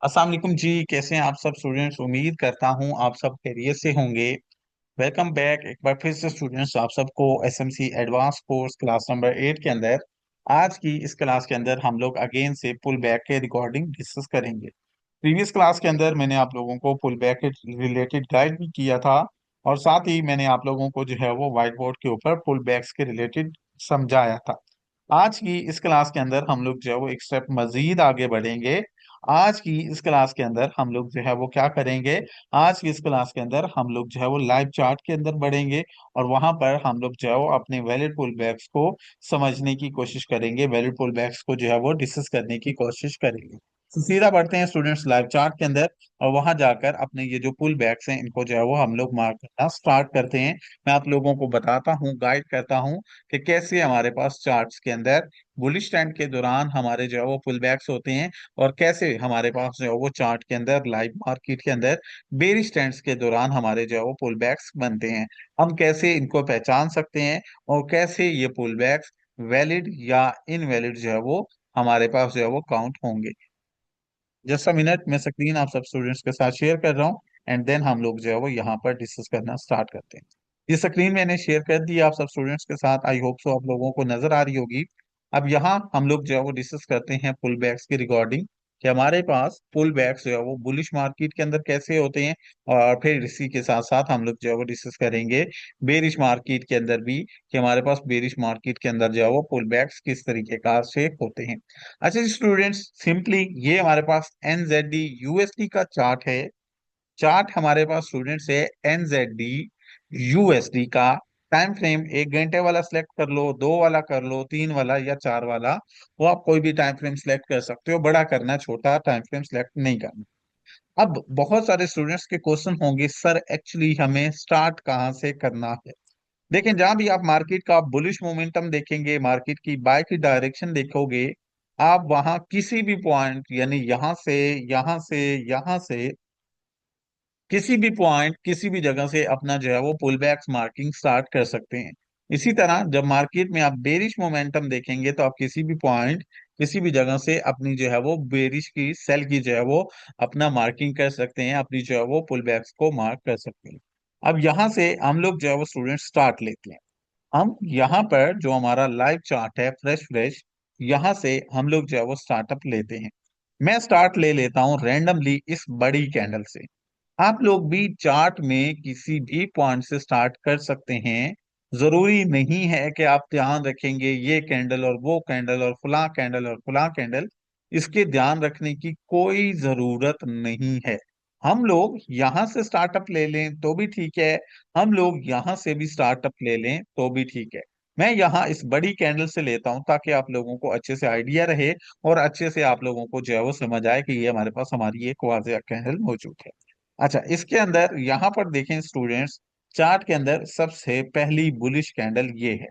अस्सलाम वालेकुम जी। कैसे हैं आप सब स्टूडेंट्स? उम्मीद करता हूं आप सब खैरियत से होंगे। वेलकम बैक एक बार फिर से स्टूडेंट्स, आप सबको SMC advance course class number 8 के अंदर आज की इस क्लास के अंदर हम लोग अगेन से पुल बैक के रिकॉर्डिंग डिस्कस करेंगे। प्रीवियस क्लास के अंदर मैंने आप लोगों को पुल बैक के रिलेटेड गाइड भी किया था और साथ ही मैंने आप लोगों को जो है वो व्हाइट बोर्ड के ऊपर पुल बैक्स के रिलेटेड समझाया था। आज की इस क्लास के अंदर हम लोग जो है वो एक स्टेप मजीद आगे बढ़ेंगे। आज की इस क्लास के अंदर हम लोग जो है वो क्या करेंगे? आज की इस क्लास के अंदर हम लोग जो है वो लाइव चार्ट के अंदर बढ़ेंगे और वहां पर हम लोग जो है वो अपने वैलिड पुल बैक्स को समझने की कोशिश करेंगे, वैलिड पुल बैक्स को जो है वो डिस्कस करने की कोशिश करेंगे। तो सीधा बढ़ते हैं स्टूडेंट्स लाइव चार्ट के अंदर और वहां जाकर अपने ये जो पुल बैक्स हैं इनको जो है वो हम लोग मार्क करना स्टार्ट करते हैं। मैं आप लोगों को बताता हूँ, गाइड करता हूँ कि कैसे हमारे पास चार्ट्स के अंदर बुलिश ट्रेंड के दौरान हमारे जो है वो पुल बैक्स होते हैं और कैसे हमारे पास जो है वो चार्ट के अंदर लाइव मार्केट के अंदर बेरिश ट्रेंड्स के दौरान हमारे जो है वो पुल बैक्स बनते हैं। हम कैसे इनको पहचान सकते हैं और कैसे ये पुल बैक्स वैलिड या इनवैलिड जो है वो हमारे पास जो है वो काउंट होंगे। जस्ट अ मिनट, मैं स्क्रीन आप सब स्टूडेंट्स के साथ शेयर कर रहा हूँ एंड देन हम लोग जो है वो यहाँ पर डिस्कस करना स्टार्ट करते हैं। ये स्क्रीन मैंने शेयर कर दी आप सब स्टूडेंट्स के साथ, आई होप सो आप लोगों को नजर आ रही होगी। अब यहाँ हम लोग जो है वो डिस्कस करते हैं पुल बैक्स की रिकॉर्डिंग कि हमारे पास पुल बैक्स जो है वो बुलिश मार्केट के अंदर कैसे होते हैं और फिर इसी के साथ साथ हम लोग जो है वो डिस्कस करेंगे बेरिश मार्केट के अंदर भी कि हमारे पास बेरिश मार्केट के अंदर जो है वो पुल बैक्स किस तरीके का से होते हैं। अच्छा स्टूडेंट्स, सिंपली ये हमारे पास एनजेडी यूएसडी का चार्ट है। चार्ट हमारे पास स्टूडेंट्स है एनजेडी यूएसडी का। टाइम फ्रेम 1 घंटे वाला सिलेक्ट कर लो, 2 वाला कर लो, 3 वाला या 4 वाला। वो आप कोई भी टाइम फ्रेम सिलेक्ट कर सकते हो, बड़ा करना छोटा टाइम फ्रेम सिलेक्ट नहीं करना। अब बहुत सारे स्टूडेंट्स के क्वेश्चन होंगे, सर एक्चुअली हमें स्टार्ट कहाँ से करना है? लेकिन जहां भी आप मार्केट का बुलिश मोमेंटम देखेंगे, मार्केट की बाय की डायरेक्शन देखोगे, आप वहां किसी भी पॉइंट यानी यहां से किसी भी पॉइंट किसी भी जगह से अपना जो है वो पुल बैक्स मार्किंग स्टार्ट कर सकते हैं। इसी तरह जब मार्केट में आप बेरिश मोमेंटम देखेंगे तो आप किसी भी पॉइंट किसी भी जगह से अपनी जो है वो बेरिश की सेल की जो है वो अपना मार्किंग कर सकते हैं, अपनी जो है वो पुल बैक्स को मार्क कर सकते हैं। अब यहाँ से हम लोग जो है वो स्टूडेंट स्टार्ट लेते हैं। हम यहाँ पर जो हमारा लाइव चार्ट है फ्रेश फ्रेश, यहाँ से हम लोग जो है वो स्टार्टअप लेते हैं। मैं स्टार्ट ले लेता हूँ रेंडमली इस बड़ी कैंडल से। आप लोग भी चार्ट में किसी भी पॉइंट से स्टार्ट कर सकते हैं। जरूरी नहीं है कि आप ध्यान रखेंगे ये कैंडल और वो कैंडल और फलां कैंडल और फलां कैंडल। इसके ध्यान रखने की कोई जरूरत नहीं है। हम लोग यहां से स्टार्टअप ले लें तो भी ठीक है, हम लोग यहां से भी स्टार्टअप ले लें तो भी ठीक है। मैं यहाँ इस बड़ी कैंडल से लेता हूं ताकि आप लोगों को अच्छे से आइडिया रहे और अच्छे से आप लोगों को जो है वो समझ आए कि ये हमारे पास हमारी एक वाज़ह कैंडल मौजूद है। अच्छा, इसके अंदर यहाँ पर देखें स्टूडेंट्स, चार्ट के अंदर सबसे पहली बुलिश कैंडल ये है।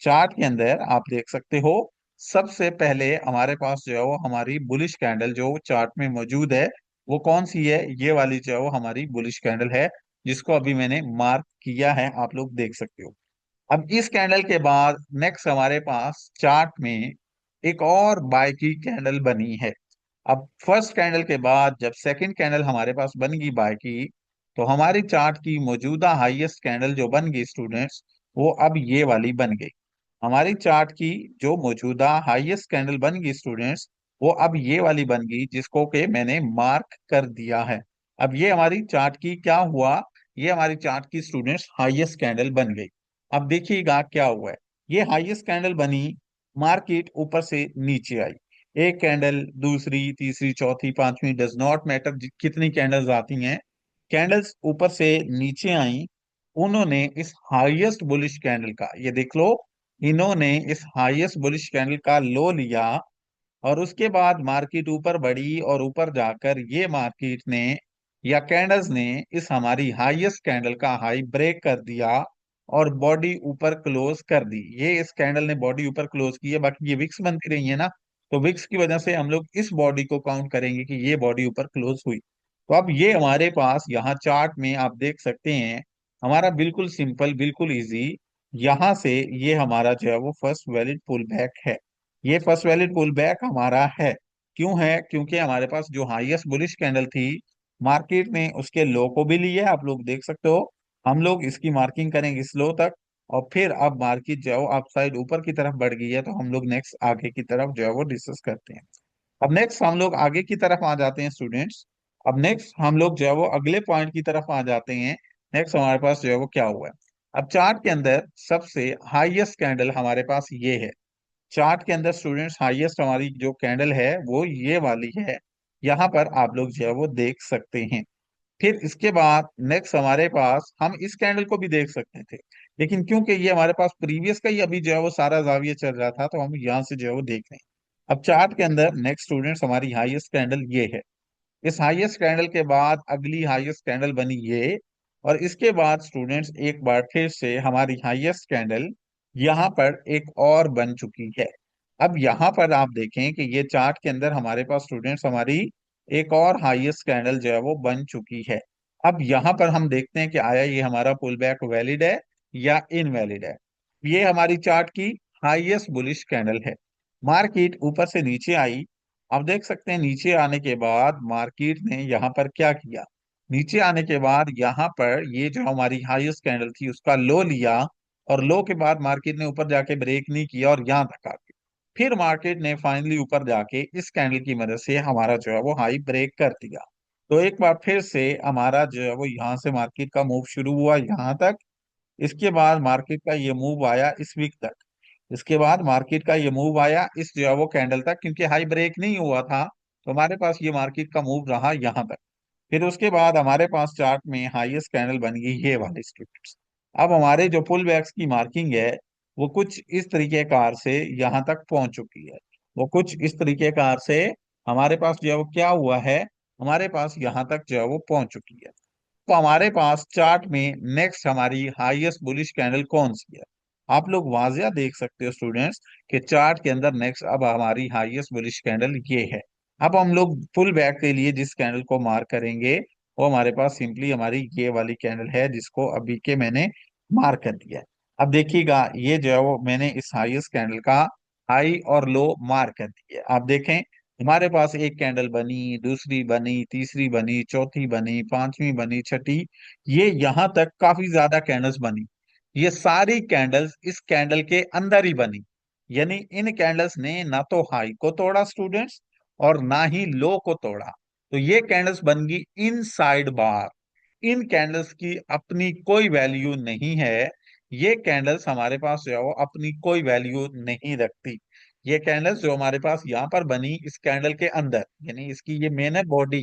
चार्ट के अंदर आप देख सकते हो सबसे पहले हमारे पास जो है वो हमारी बुलिश कैंडल जो चार्ट में मौजूद है वो कौन सी है? ये वाली जो है वो हमारी बुलिश कैंडल है जिसको अभी मैंने मार्क किया है, आप लोग देख सकते हो। अब इस कैंडल के बाद नेक्स्ट हमारे पास चार्ट में एक और बाय की कैंडल बनी है। अब फर्स्ट कैंडल के बाद जब सेकंड कैंडल हमारे पास बन गई बाय की, तो हमारी चार्ट की मौजूदा हाईएस्ट कैंडल जो बन गई स्टूडेंट्स, वो अब ये वाली बन गई। हमारी चार्ट की जो मौजूदा हाईएस्ट कैंडल बन गई स्टूडेंट्स, वो अब ये वाली बन गई जिसको कि मैंने मार्क कर दिया है। अब ये हमारी चार्ट की क्या हुआ? ये हमारी चार्ट की स्टूडेंट्स हाईएस्ट कैंडल बन गई। अब देखिएगा क्या हुआ है। ये हाईएस्ट कैंडल बनी, मार्केट ऊपर से नीचे आई। एक कैंडल, दूसरी, तीसरी, चौथी, पांचवी, डज नॉट मैटर कितनी कैंडल्स आती हैं, कैंडल्स ऊपर से नीचे आई। उन्होंने इस हाईएस्ट बुलिश कैंडल का, ये देख लो, इन्होंने इस हाईएस्ट बुलिश कैंडल का लो लिया और उसके बाद मार्केट ऊपर बढ़ी और ऊपर जाकर ये मार्केट ने या कैंडल्स ने इस हमारी हाईएस्ट कैंडल का हाई ब्रेक कर दिया और बॉडी ऊपर क्लोज कर दी। ये इस कैंडल ने बॉडी ऊपर क्लोज की है, बाकी ये विक्स बनती रही है ना, तो विक्स की वजह से हम लोग इस बॉडी को काउंट करेंगे कि ये बॉडी ऊपर क्लोज हुई। तो अब ये हमारे पास यहाँ चार्ट में आप देख सकते हैं, हमारा बिल्कुल सिंपल बिल्कुल इजी, यहां से ये हमारा जो है वो फर्स्ट वैलिड पुल बैक है। ये फर्स्ट वैलिड पुल बैक हमारा है। क्यों है? क्योंकि हमारे पास जो हाईएस्ट बुलिश कैंडल थी, मार्केट ने उसके लो को भी लिया है, आप लोग देख सकते हो। हम लोग इसकी मार्किंग करेंगे स्लो तक, और फिर अब मार्केट जो है वो अप साइड ऊपर की तरफ बढ़ गई है, तो हम लोग नेक्स्ट आगे की तरफ जो है वो डिस्कस करते हैं। अब नेक्स्ट हम लोग आगे की तरफ आ जाते हैं स्टूडेंट्स। अब नेक्स्ट हम लोग जो है वो अगले पॉइंट की तरफ आ जाते हैं। नेक्स्ट हमारे पास जो है वो क्या हुआ है? अब चार्ट के अंदर सबसे हाईएस्ट कैंडल हमारे पास ये है। चार्ट के अंदर स्टूडेंट्स हाईएस्ट हमारी जो कैंडल है वो ये वाली है। यहाँ पर आप लोग जो है वो देख सकते हैं। फिर इसके बाद नेक्स्ट हमारे पास हम इस कैंडल को भी देख सकते थे, लेकिन क्योंकि ये हमारे पास प्रीवियस का ही अभी जो है वो सारा जाविया चल रहा था, तो हम यहाँ से जो है वो देख रहे हैं। अब चार्ट के अंदर नेक्स्ट स्टूडेंट्स हमारी हाईएस्ट कैंडल ये है। इस हाईएस्ट कैंडल के बाद अगली हाईएस्ट कैंडल बनी ये, और इसके बाद स्टूडेंट्स एक बार फिर से हमारी हाईएस्ट कैंडल यहाँ पर एक और बन चुकी है। अब यहाँ पर आप देखें कि ये चार्ट के अंदर हमारे पास स्टूडेंट्स हमारी एक और हाईएस्ट कैंडल जो है वो बन चुकी है। अब यहाँ पर हम देखते हैं कि आया ये हमारा पुल बैक वैलिड है या इनवैलिड है। ये हमारी चार्ट की हाईएस्ट बुलिश कैंडल है। मार्केट ऊपर से नीचे आई। आप देख सकते हैं नीचे आने के बाद मार्केट ने यहाँ पर क्या किया। नीचे आने के बाद यहाँ पर ये जो हमारी हाईएस्ट कैंडल थी उसका लो लिया, और लो के बाद मार्केट ने ऊपर जाके ब्रेक नहीं किया और यहाँ तक आ गई। फिर मार्केट ने फाइनली ऊपर जाके इस कैंडल की मदद से हमारा जो है वो हाई ब्रेक कर दिया। तो एक बार फिर से हमारा जो है वो यहाँ से मार्केट का मूव शुरू हुआ यहाँ तक। इसके बाद मार्केट का ये मूव आया इस वीक तक। इसके बाद मार्केट का ये मूव आया इस जो है वो कैंडल तक, क्योंकि हाई ब्रेक नहीं हुआ था, तो हमारे पास ये मार्केट का मूव रहा यहाँ तक। फिर उसके बाद हमारे पास चार्ट में हाईएस्ट कैंडल बन गई ये वाली स्ट्रिप्स। अब हमारे जो पुल बैक्स की मार्किंग है वो कुछ इस तरीके कार से यहाँ तक पहुंच चुकी है। वो कुछ इस तरीके कार से हमारे पास जो है वो क्या हुआ है, हमारे पास यहाँ तक जो है वो पहुंच चुकी है। तो हमारे पास चार्ट में नेक्स्ट हमारी हाईएस्ट बुलिश कैंडल कौन सी है? आप लोग वाजिया देख सकते हो स्टूडेंट्स कि चार्ट के अंदर नेक्स्ट अब हमारी हाईएस्ट बुलिश कैंडल ये है। अब हम लोग फुल बैक के लिए जिस कैंडल को मार्क करेंगे वो हमारे पास सिंपली हमारी ये वाली कैंडल है, जिसको अभी के मैंने मार्क कर दिया है। अब देखिएगा ये जो है वो मैंने इस हाईएस्ट कैंडल का हाई और लो मार्क कर दिया है। आप देखें हमारे पास एक कैंडल बनी, दूसरी बनी, तीसरी बनी, चौथी बनी, पांचवी बनी, छठी, ये यहां तक काफी ज्यादा कैंडल्स बनी। ये सारी कैंडल्स इस कैंडल के अंदर ही बनी। यानी इन कैंडल्स ने ना तो हाई को तोड़ा स्टूडेंट्स, और ना ही लो को तोड़ा। तो ये कैंडल्स बन गई इन साइड बार। इन कैंडल्स की अपनी कोई वैल्यू नहीं है। ये कैंडल्स हमारे पास जो है वो अपनी कोई वैल्यू नहीं रखती। ये कैंडल्स जो हमारे पास यहाँ पर बनी इस कैंडल के अंदर, यानी इसकी ये मेन है बॉडी,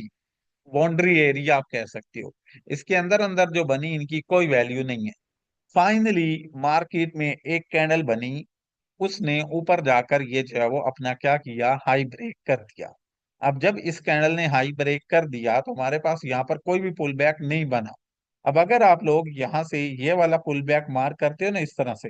बाउंड्री एरिया आप कह सकते हो, इसके अंदर अंदर जो बनी इनकी कोई वैल्यू नहीं है। फाइनली मार्केट में एक कैंडल बनी, उसने ऊपर जाकर ये जो है वो अपना क्या किया, हाई ब्रेक कर दिया। अब जब इस कैंडल ने हाई ब्रेक कर दिया तो हमारे पास यहाँ पर कोई भी पुल बैक नहीं बना। अब अगर आप लोग यहाँ से ये वाला पुल बैक मार्क करते हो ना इस तरह से,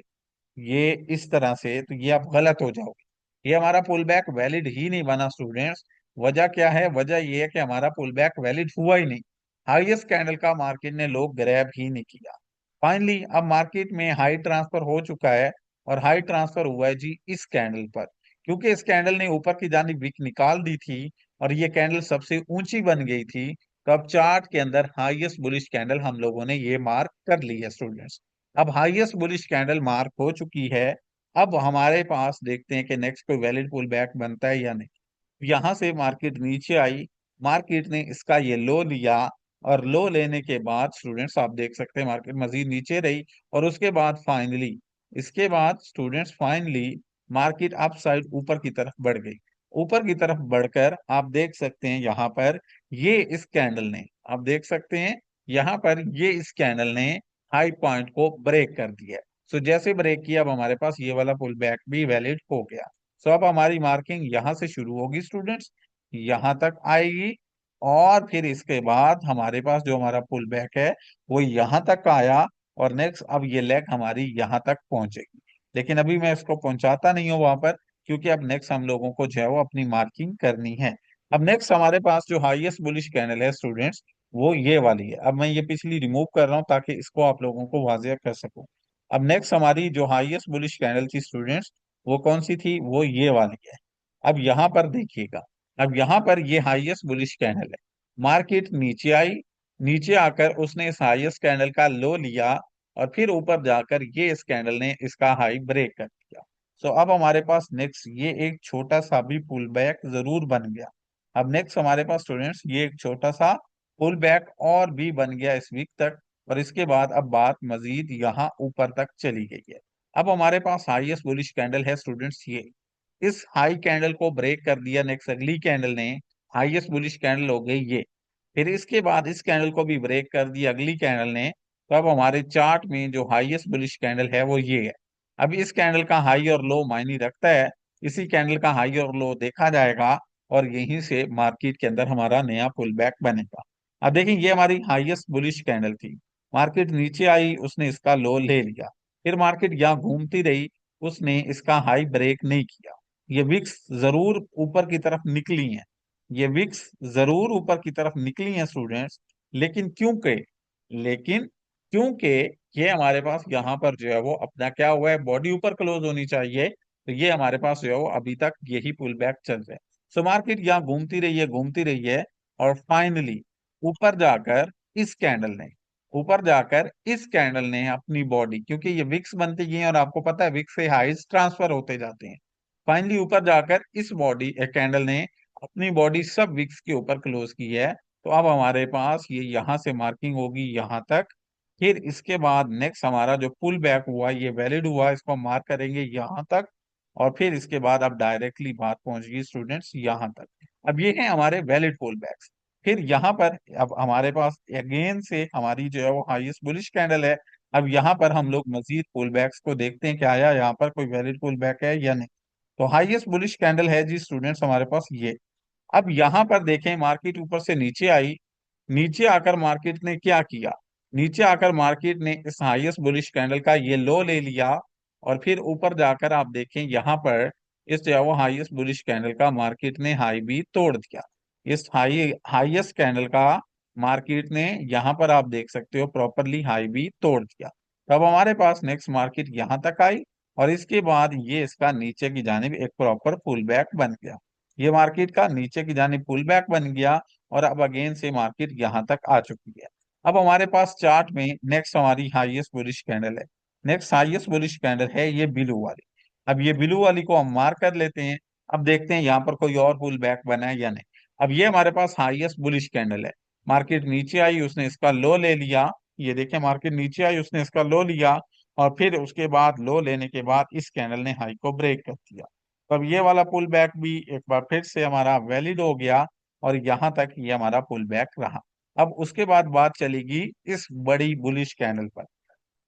ये इस तरह से, तो ये आप गलत हो जाओगे। ये हमारा पुल बैक वैलिड ही नहीं बना स्टूडेंट्स। वजह क्या है? वजह ये है कि हमारा पुल बैक वैलिड हुआ ही नहीं। हाईएस्ट कैंडल का मार्केट ने लोग ग्रैब ही नहीं किया। फाइनली अब मार्केट में हाई ट्रांसफर हो चुका है, और हाई ट्रांसफर हुआ है जी इस कैंडल पर, क्योंकि इस कैंडल ने ऊपर की जानी विक निकाल दी थी और ये कैंडल सबसे ऊंची बन गई थी। तो अब चार्ट के अंदर हाईएस्ट बुलिश कैंडल हम लोगों ने ये मार्क कर ली है स्टूडेंट्स। अब हाईएस्ट बुलिश कैंडल मार्क हो चुकी है। अब हमारे पास देखते हैं कि नेक्स्ट कोई वैलिड पुल बैक बनता है या नहीं। यहां से मार्केट नीचे आई, मार्केट ने इसका ये लो लिया, और लो लेने के बाद स्टूडेंट्स आप देख सकते हैं मार्केट मजीद नीचे रही, और उसके बाद फाइनली, इसके बाद students finally market up side ऊपर की तरफ बढ़ गई। ऊपर की तरफ बढ़कर आप देख सकते हैं यहाँ पर ये इस कैंडल ने, आप देख सकते हैं यहाँ पर ये इस कैंडल ने हाई पॉइंट को ब्रेक कर दिया है। सो जैसे ब्रेक किया अब हमारे पास ये वाला पुल बैक भी वैलिड हो गया। सो अब हमारी मार्किंग यहाँ से शुरू होगी स्टूडेंट्स, यहाँ तक आएगी, और फिर इसके बाद हमारे पास जो हमारा पुल बैक है वो यहाँ तक आया, और नेक्स्ट अब ये लेग हमारी यहाँ तक पहुंचेगी। लेकिन अभी मैं इसको पहुंचाता नहीं हूँ वहां पर, क्योंकि अब नेक्स्ट हम लोगों को जो है वो अपनी मार्किंग करनी है। अब नेक्स्ट हमारे पास जो हाईएस्ट बुलिश कैंडल है स्टूडेंट्स वो ये वाली है। अब मैं ये पिछली रिमूव कर रहा हूँ ताकि इसको आप लोगों को वाजिया कर सकूं। अब नेक्स्ट हमारी जो हाईएस्ट बुलिश कैंडल थी स्टूडेंट्स वो कौन सी थी? वो ये वाली है। अब यहाँ पर देखिएगा, अब यहाँ पर ये हाईएस्ट बुलिश कैंडल है, मार्केट नीचे आई, नीचे आकर उसने इस हाईएस्ट कैंडल का लो लिया और फिर ऊपर जाकर ये इस कैंडल ने इसका हाई ब्रेक कर दिया। सो अब हमारे पास नेक्स्ट ये एक छोटा सा भी पुल बैक जरूर बन गया। अब नेक्स्ट हमारे पास स्टूडेंट्स ये एक छोटा सा पुल बैक और भी बन गया इस वीक तक, और इसके बाद अब बात मजीद यहाँ ऊपर तक चली गई है। अब हमारे पास हाईएस्ट बुलिश कैंडल है स्टूडेंट्स ये, इस हाई कैंडल को ब्रेक कर दिया नेक्स्ट अगली कैंडल ने, हाईएस्ट बुलिश कैंडल हो गई ये। फिर इसके बाद इस कैंडल को भी ब्रेक कर दिया अगली कैंडल ने, तो अब हमारे चार्ट में जो हाईएस्ट बुलिश कैंडल है वो ये है। अब इस कैंडल का हाई और लो मायने रखता है, इसी कैंडल का हाई और लो देखा जाएगा और यहीं से मार्केट के अंदर हमारा नया पुल बैक बनेगा। अब देखिए ये हमारी हाईएस्ट बुलिश कैंडल थी, मार्केट नीचे आई, उसने इसका लो ले लिया, फिर मार्केट यहाँ घूमती रही, उसने इसका हाई ब्रेक नहीं किया। ये विक्स जरूर ऊपर की तरफ निकली हैं, ये विक्स जरूर ऊपर की तरफ निकली हैं स्टूडेंट्स, लेकिन लेकिन क्योंकि ये हमारे पास यहाँ पर जो है वो अपना क्या हुआ है, बॉडी ऊपर क्लोज होनी चाहिए, तो ये हमारे पास जो है वो अभी तक यही पुल बैक चल रहा है। सो मार्केट यहाँ घूमती रही है और फाइनली ऊपर जाकर इस कैंडल ने इस कैंडल ने अपनी बॉडी, क्योंकि ये विक्स बनती गई हैं और आपको पता है विक्स से हाइज ट्रांसफर होते जाते हैं, फाइनली ऊपर जाकर इस बॉडी कैंडल ने अपनी बॉडी सब विक्स के ऊपर क्लोज की है। तो अब हमारे पास ये यहाँ से मार्किंग होगी यहाँ तक, फिर इसके बाद नेक्स्ट हमारा जो पुल बैक हुआ ये वैलिड हुआ, इसको मार्क करेंगे यहाँ तक, और फिर इसके बाद अब डायरेक्टली बात पहुंच गई स्टूडेंट्स यहाँ तक। अब ये है हमारे वैलिड पुल बैक्स। फिर यहाँ पर अब हमारे पास अगेन से हमारी जो है वो हाईएस्ट बुलिश कैंडल है। अब यहाँ पर हम लोग मजीद पुल बैक्स को देखते हैं कि आया यहाँ पर कोई वैलिड पुल बैक है या नहीं। तो हाईएस्ट बुलिश कैंडल है जी स्टूडेंट्स हमारे पास ये। अब यहाँ पर देखें मार्केट ऊपर से नीचे आई, नीचे आकर मार्केट ने क्या किया, नीचे आकर मार्केट ने इस हाईएस्ट बुलिश कैंडल का ये लो ले लिया, और फिर ऊपर जाकर आप देखें यहाँ पर इस जो है वो हाईएस्ट बुलिश कैंडल का मार्केट ने हाई भी तोड़ दिया। इस हाईएस्ट कैंडल का मार्केट ने यहाँ पर आप देख सकते हो प्रॉपरली हाई भी तोड़ दिया। तब हमारे पास नेक्स्ट मार्केट यहाँ तक आई, और इसके बाद ये इसका नीचे की जानिब एक प्रॉपर पुल बैक बन गया। ये मार्केट का नीचे की जानिब पुल बैक बन गया, और अब अगेन से मार्केट यहाँ तक आ चुकी है। अब हमारे पास चार्ट में नेक्स्ट हमारी हाईएस्ट बुलिश कैंडल है, नेक्स्ट हाईएस्ट बुलिश कैंडल है ये ब्लू वाली। अब ये ब्लू वाली को हम मार्क कर लेते हैं। अब देखते हैं यहाँ पर कोई और पुल बैक बना है या नहीं। अब ये हमारे पास हाईएस्ट बुलिश कैंडल है, मार्केट नीचे आई, उसने इसका लो ले लिया, ये देखें मार्केट नीचे आई, उसने इसका लो लिया, और फिर उसके बाद लो लेने के बाद इस कैंडल ने हाई को ब्रेक कर दिया। तो अब ये वाला पुल बैक भी एक बार फिर से हमारा वैलिड हो गया, और यहाँ तक ये हमारा पुल बैक रहा। अब उसके बाद बात चलेगी इस बड़ी बुलिश कैंडल पर।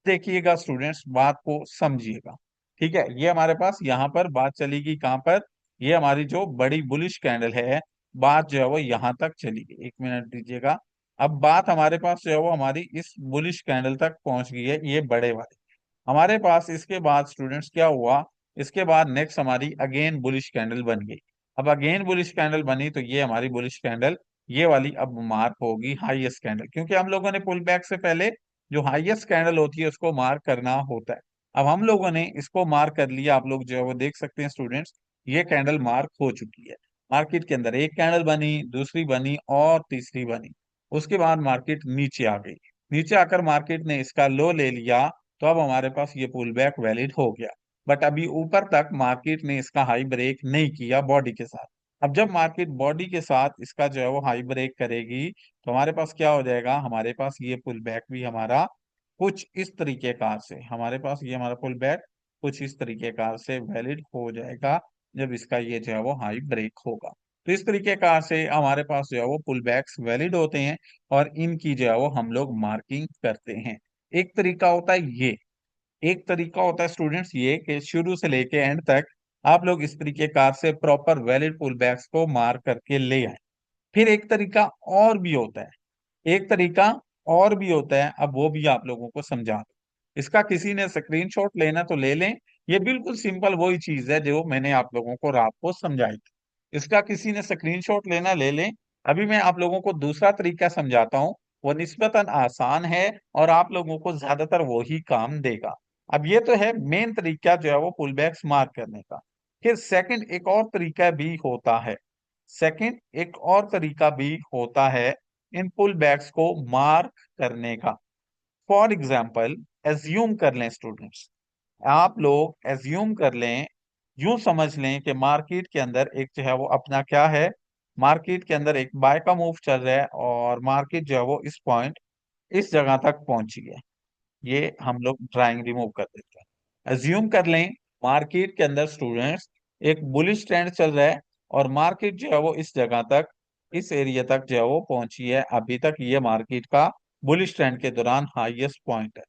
देखिएगा स्टूडेंट्स बात को समझिएगा, ठीक है, ये हमारे पास यहाँ पर बात चलेगी कहाँ पर, ये हमारी जो बड़ी बुलिश कैंडल है, बात जो है वो यहाँ तक चलेगी, एक मिनट दीजिएगा। अब बात हमारे पास जो है वो हमारी इस बुलिश कैंडल तक पहुंच गई है, ये बड़े वाले हमारे पास। इसके बाद स्टूडेंट्स क्या हुआ, इसके बाद नेक्स्ट हमारी अगेन बुलिश कैंडल बन गई। अब अगेन बुलिश कैंडल बनी तो ये हमारी बुलिश कैंडल ये वाली अब मार्क होगी हाईएस्ट कैंडल, क्योंकि हम लोगों ने पुल बैक से पहले जो हाईएस्ट कैंडल होती है उसको मार्क करना होता है। अब हम लोगों ने इसको मार्क कर लिया, आप लोग जो है वो देख सकते हैं स्टूडेंट्स, ये कैंडल मार्क हो चुकी है। मार्केट के अंदर एक कैंडल बनी, दूसरी बनी और तीसरी बनी, उसके बाद मार्केट नीचे आ गई, नीचे आकर मार्केट ने इसका लो ले लिया, तो अब हमारे पास ये पुल बैक वैलिड हो गया। बट अभी ऊपर तक मार्केट ने इसका हाई ब्रेक नहीं किया बॉडी के साथ। अब जब मार्केट बॉडी के साथ इसका जो है वो हाई ब्रेक करेगी, तो हमारे पास क्या हो जाएगा, हमारे पास ये पुल बैक भी हमारा कुछ इस तरीके कार से, हमारे पास ये हमारा पुल बैक कुछ इस तरीके कार से वैलिड हो जाएगा, जब इसका ये जो है वो हाई ब्रेक होगा। तो इस तरीके कार से हमारे पास जो है वो पुल बैक्स वैलिड होते हैं, और इनकी जो है वो हम लोग मार्किंग करते हैं। एक तरीका होता है ये, एक तरीका होता है स्टूडेंट्स ये कि शुरू से लेके एंड तक आप लोग इस तरीके कार से प्रॉपर वैलिड पुल बैक्स को मार्क करके ले आए। फिर एक तरीका और भी होता है, एक तरीका और भी होता है, अब वो भी आप लोगों को समझा दूं। इसका किसी ने स्क्रीनशॉट लेना तो ले लें, ये बिल्कुल सिंपल वही चीज है जो मैंने आप लोगों को रात को समझाई थी। इसका किसी ने स्क्रीनशॉट लेना ले लें। अभी मैं आप लोगों को दूसरा तरीका समझाता हूँ, वो निस्बतन आसान है और आप लोगों को ज्यादातर वो ही काम देगा। अब ये तो है मेन तरीका जो है वो पुल बैक्स मार्क करने का। फिर सेकंड एक और तरीका भी होता है, सेकंड, एक और तरीका भी होता है इन पुल बैक्स को मार्क करने का। फॉर एग्जाम्पल, एज्यूम कर लें स्टूडेंट्स, आप लोग एज्यूम कर लें, यूं समझ लें कि मार्केट के अंदर एक जो है वो अपना क्या है, मार्केट के अंदर एक बाय का मूव चल रहा है और मार्केट जो है वो इस पॉइंट, इस जगह तक पहुंची है। ये हम लोग ड्राइंग रिमूव कर देते हैं। अज्यूम कर लें मार्केट के अंदर स्टूडेंट्स एक बुलिश ट्रेंड चल रहा है और मार्केट जो है वो इस जगह तक, इस एरिया तक जो है वो पहुंची है। अभी तक ये मार्केट का बुलिश ट्रेंड के दौरान हाईएस्ट पॉइंट है।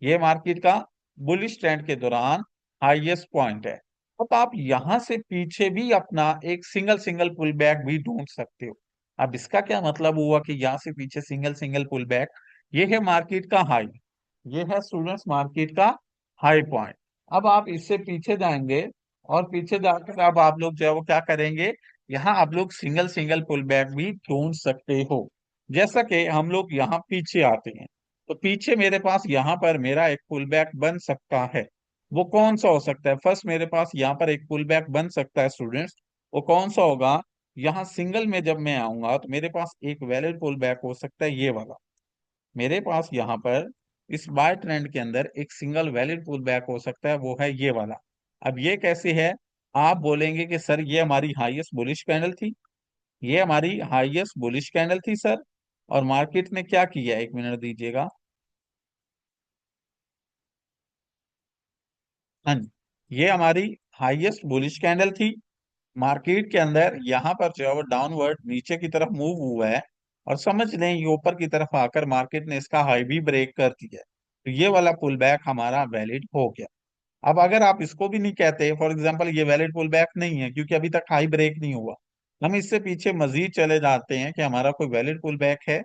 ये मार्केट का बुलिश ट्रेंड के दौरान हाईएस्ट पॉइंट है। अब आप यहां से पीछे भी अपना एक सिंगल सिंगल पुल बैक भी ढूंढ सकते हो। अब इसका क्या मतलब हुआ कि यहाँ से पीछे सिंगल सिंगल पुल बैक, ये है मार्केट का हाई, ये है स्टूडेंट्स मार्केट का हाई पॉइंट। अब आप इससे पीछे जाएंगे और पीछे जाकर अब आप लोग जो है वो क्या करेंगे, यहाँ आप लोग सिंगल सिंगल पुल बैक भी ढूंढ सकते हो। जैसा कि हम लोग यहाँ पीछे आते हैं, तो पीछे मेरे पास यहाँ पर मेरा एक पुल बैक बन सकता है। वो कौन सा हो सकता है? फर्स्ट मेरे पास यहाँ पर एक पुल बैक बन सकता है स्टूडेंट्स, वो कौन सा होगा? यहाँ सिंगल में जब मैं आऊंगा तो मेरे पास एक वैलिड पुल बैक हो सकता है ये वाला। मेरे पास यहाँ पर इस बाय ट्रेंड के अंदर एक सिंगल वैलिड पुल बैक हो सकता है, वो है ये वाला। अब ये कैसे है? आप बोलेंगे कि सर ये हमारी हाईएस्ट बुलिश कैंडल थी, ये हमारी हाईएस्ट बुलिश कैंडल थी सर, और मार्केट ने क्या किया, एक मिनट दीजिएगा। हाँ जी, ये हमारी हाईएस्ट बुलिश कैंडल थी। मार्केट के अंदर यहाँ पर जो है वो डाउनवर्ड नीचे की तरफ मूव हुआ है, और समझ लें ये ऊपर की तरफ आकर मार्केट ने इसका हाई भी ब्रेक कर दिया है। तो ये वाला पुल बैक हमारा वैलिड हो गया। अब अगर आप इसको भी नहीं कहते, फॉर एग्जांपल ये वैलिड पुल बैक नहीं है क्योंकि अभी तक हाई ब्रेक नहीं हुआ, हम इससे पीछे मजीद चले जाते हैं कि हमारा कोई वैलिड पुल बैक है,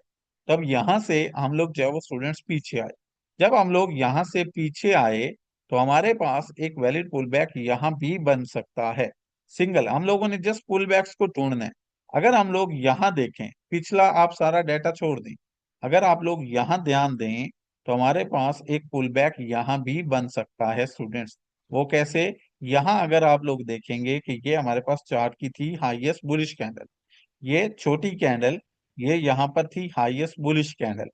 तब यहां से हम लोग जो है वो स्टूडेंट्स पीछे आए। जब हम लोग यहाँ से पीछे आए तो हमारे पास एक वैलिड पुल बैक यहाँ भी बन सकता है। सिंगल हम लोगों ने जस्ट पुल बैक्स को ढूंढना है। अगर हम लोग यहाँ देखें, पिछला आप सारा डाटा छोड़ दें, अगर आप लोग यहाँ ध्यान दें तो हमारे पास एक पुल बैक यहाँ भी बन सकता है स्टूडेंट्स। वो कैसे? यहाँ अगर आप लोग देखेंगे कि ये हमारे पास चार्ट की थी हाईएस्ट बुलिश कैंडल, ये छोटी कैंडल, ये यहाँ पर थी हाईएस्ट बुलिश कैंडल।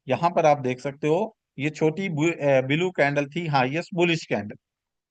यहाँ पर आप देख सकते हो ये छोटी ब्लू कैंडल थी हाईएस्ट बुलिश कैंडल।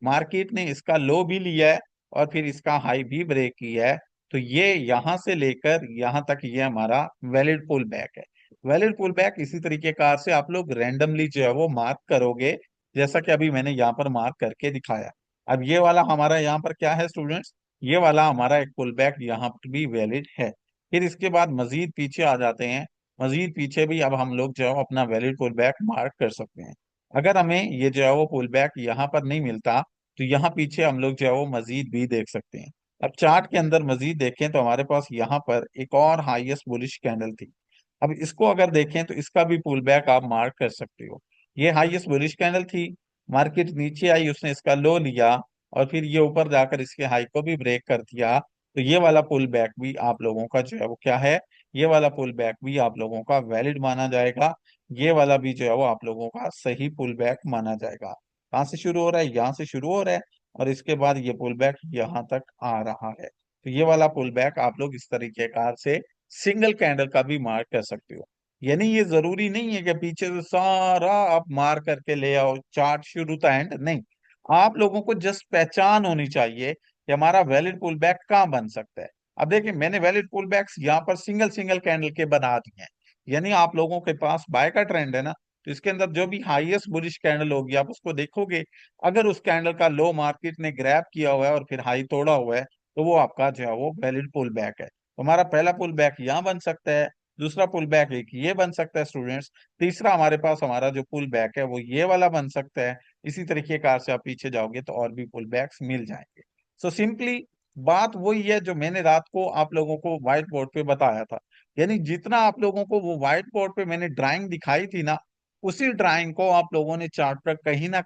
मार्केट ने इसका लो भी लिया है और फिर इसका हाई भी ब्रेक किया है। तो ये यहां से लेकर यहां तक ये हमारा वैलिड पुल बैक है। वैलिड पुल बैक इसी तरीके कार से आप लोग रैंडमली जो है वो मार्क करोगे, जैसा कि अभी मैंने यहाँ पर मार्क करके दिखाया। अब ये वाला हमारा यहाँ पर क्या है स्टूडेंट्स, ये वाला हमारा एक पुल बैक यहाँ पर भी वैलिड है। फिर इसके बाद मजीद पीछे आ जाते हैं, मजीद पीछे भी अब हम लोग जो है अपना वैलिड पुल बैक मार्क कर सकते हैं। अगर हमें ये जो है वो पुल बैक यहाँ पर नहीं मिलता तो यहाँ पीछे हम लोग जो है वो मजीद भी देख सकते हैं। अब चार्ट के अंदर मजीद देखें तो हमारे पास यहाँ पर एक और हाईएस्ट बुलिश कैंडल थी। अब इसको अगर देखें तो इसका भी पुल बैक आप मार्क कर सकते हो। ये हाईएस्ट बुलिश कैंडल थी, मार्केट नीचे आई, उसने इसका लो लिया और फिर ये ऊपर जाकर इसके हाई को भी ब्रेक कर दिया। तो ये वाला पुल बैक भी आप लोगों का जो है वो क्या है, ये वाला पुल बैक भी आप लोगों का वैलिड माना जाएगा। ये वाला भी जो है वो आप लोगों का सही पुल बैक माना जाएगा। कहाँ से शुरू हो रहा है? यहाँ से शुरू हो रहा है और इसके बाद ये पुल बैक यहाँ तक आ रहा है। तो ये वाला पुल बैक आप लोग इस तरीके कार से सिंगल कैंडल का भी मार्क कर सकते हो। यानी ये जरूरी नहीं है कि पीछे से सारा आप मार करके ले आओ चार्ट शुरू था एंड नहीं। आप लोगों को जस्ट पहचान होनी चाहिए कि हमारा वैलिड पुल बैक कहाँ बन सकता है। अब देखिए मैंने वैलिड पुल बैक्स यहाँ पर सिंगल सिंगल कैंडल के बना दिए हैं। यानी आप लोगों के पास बाय का ट्रेंड है ना, तो इसके अंदर जो भी हाईएस्ट बुलिश कैंडल होगी आप उसको देखोगे, अगर उस कैंडल का लो मार्केट ने ग्रैब किया हुआ है और फिर हाई तोड़ा हुआ है तो वो आपका जो है वो वैलिड पुल बैक है। तो हमारा पहला पुल बैक यहाँ बन सकता है, दूसरा पुल बैक एक ये बन सकता है स्टूडेंट्स, तीसरा हमारे पास हमारा जो पुल बैक है वो ये वाला बन सकता है। इसी तरीके कार से आप पीछे जाओगे तो और भी पुल बैक्स मिल जाएंगे। सो सिंपली बात वही है जो मैंने रात को आप लोगों को व्हाइट बोर्ड पे बताया था। यानी जितना आप लोगों को वो व्हाइट बोर्ड पे मैंने ड्राइंग दिखाई थी ना, उसी ड्राइंग को आप लोगों ने चार्ट पर कहीं ना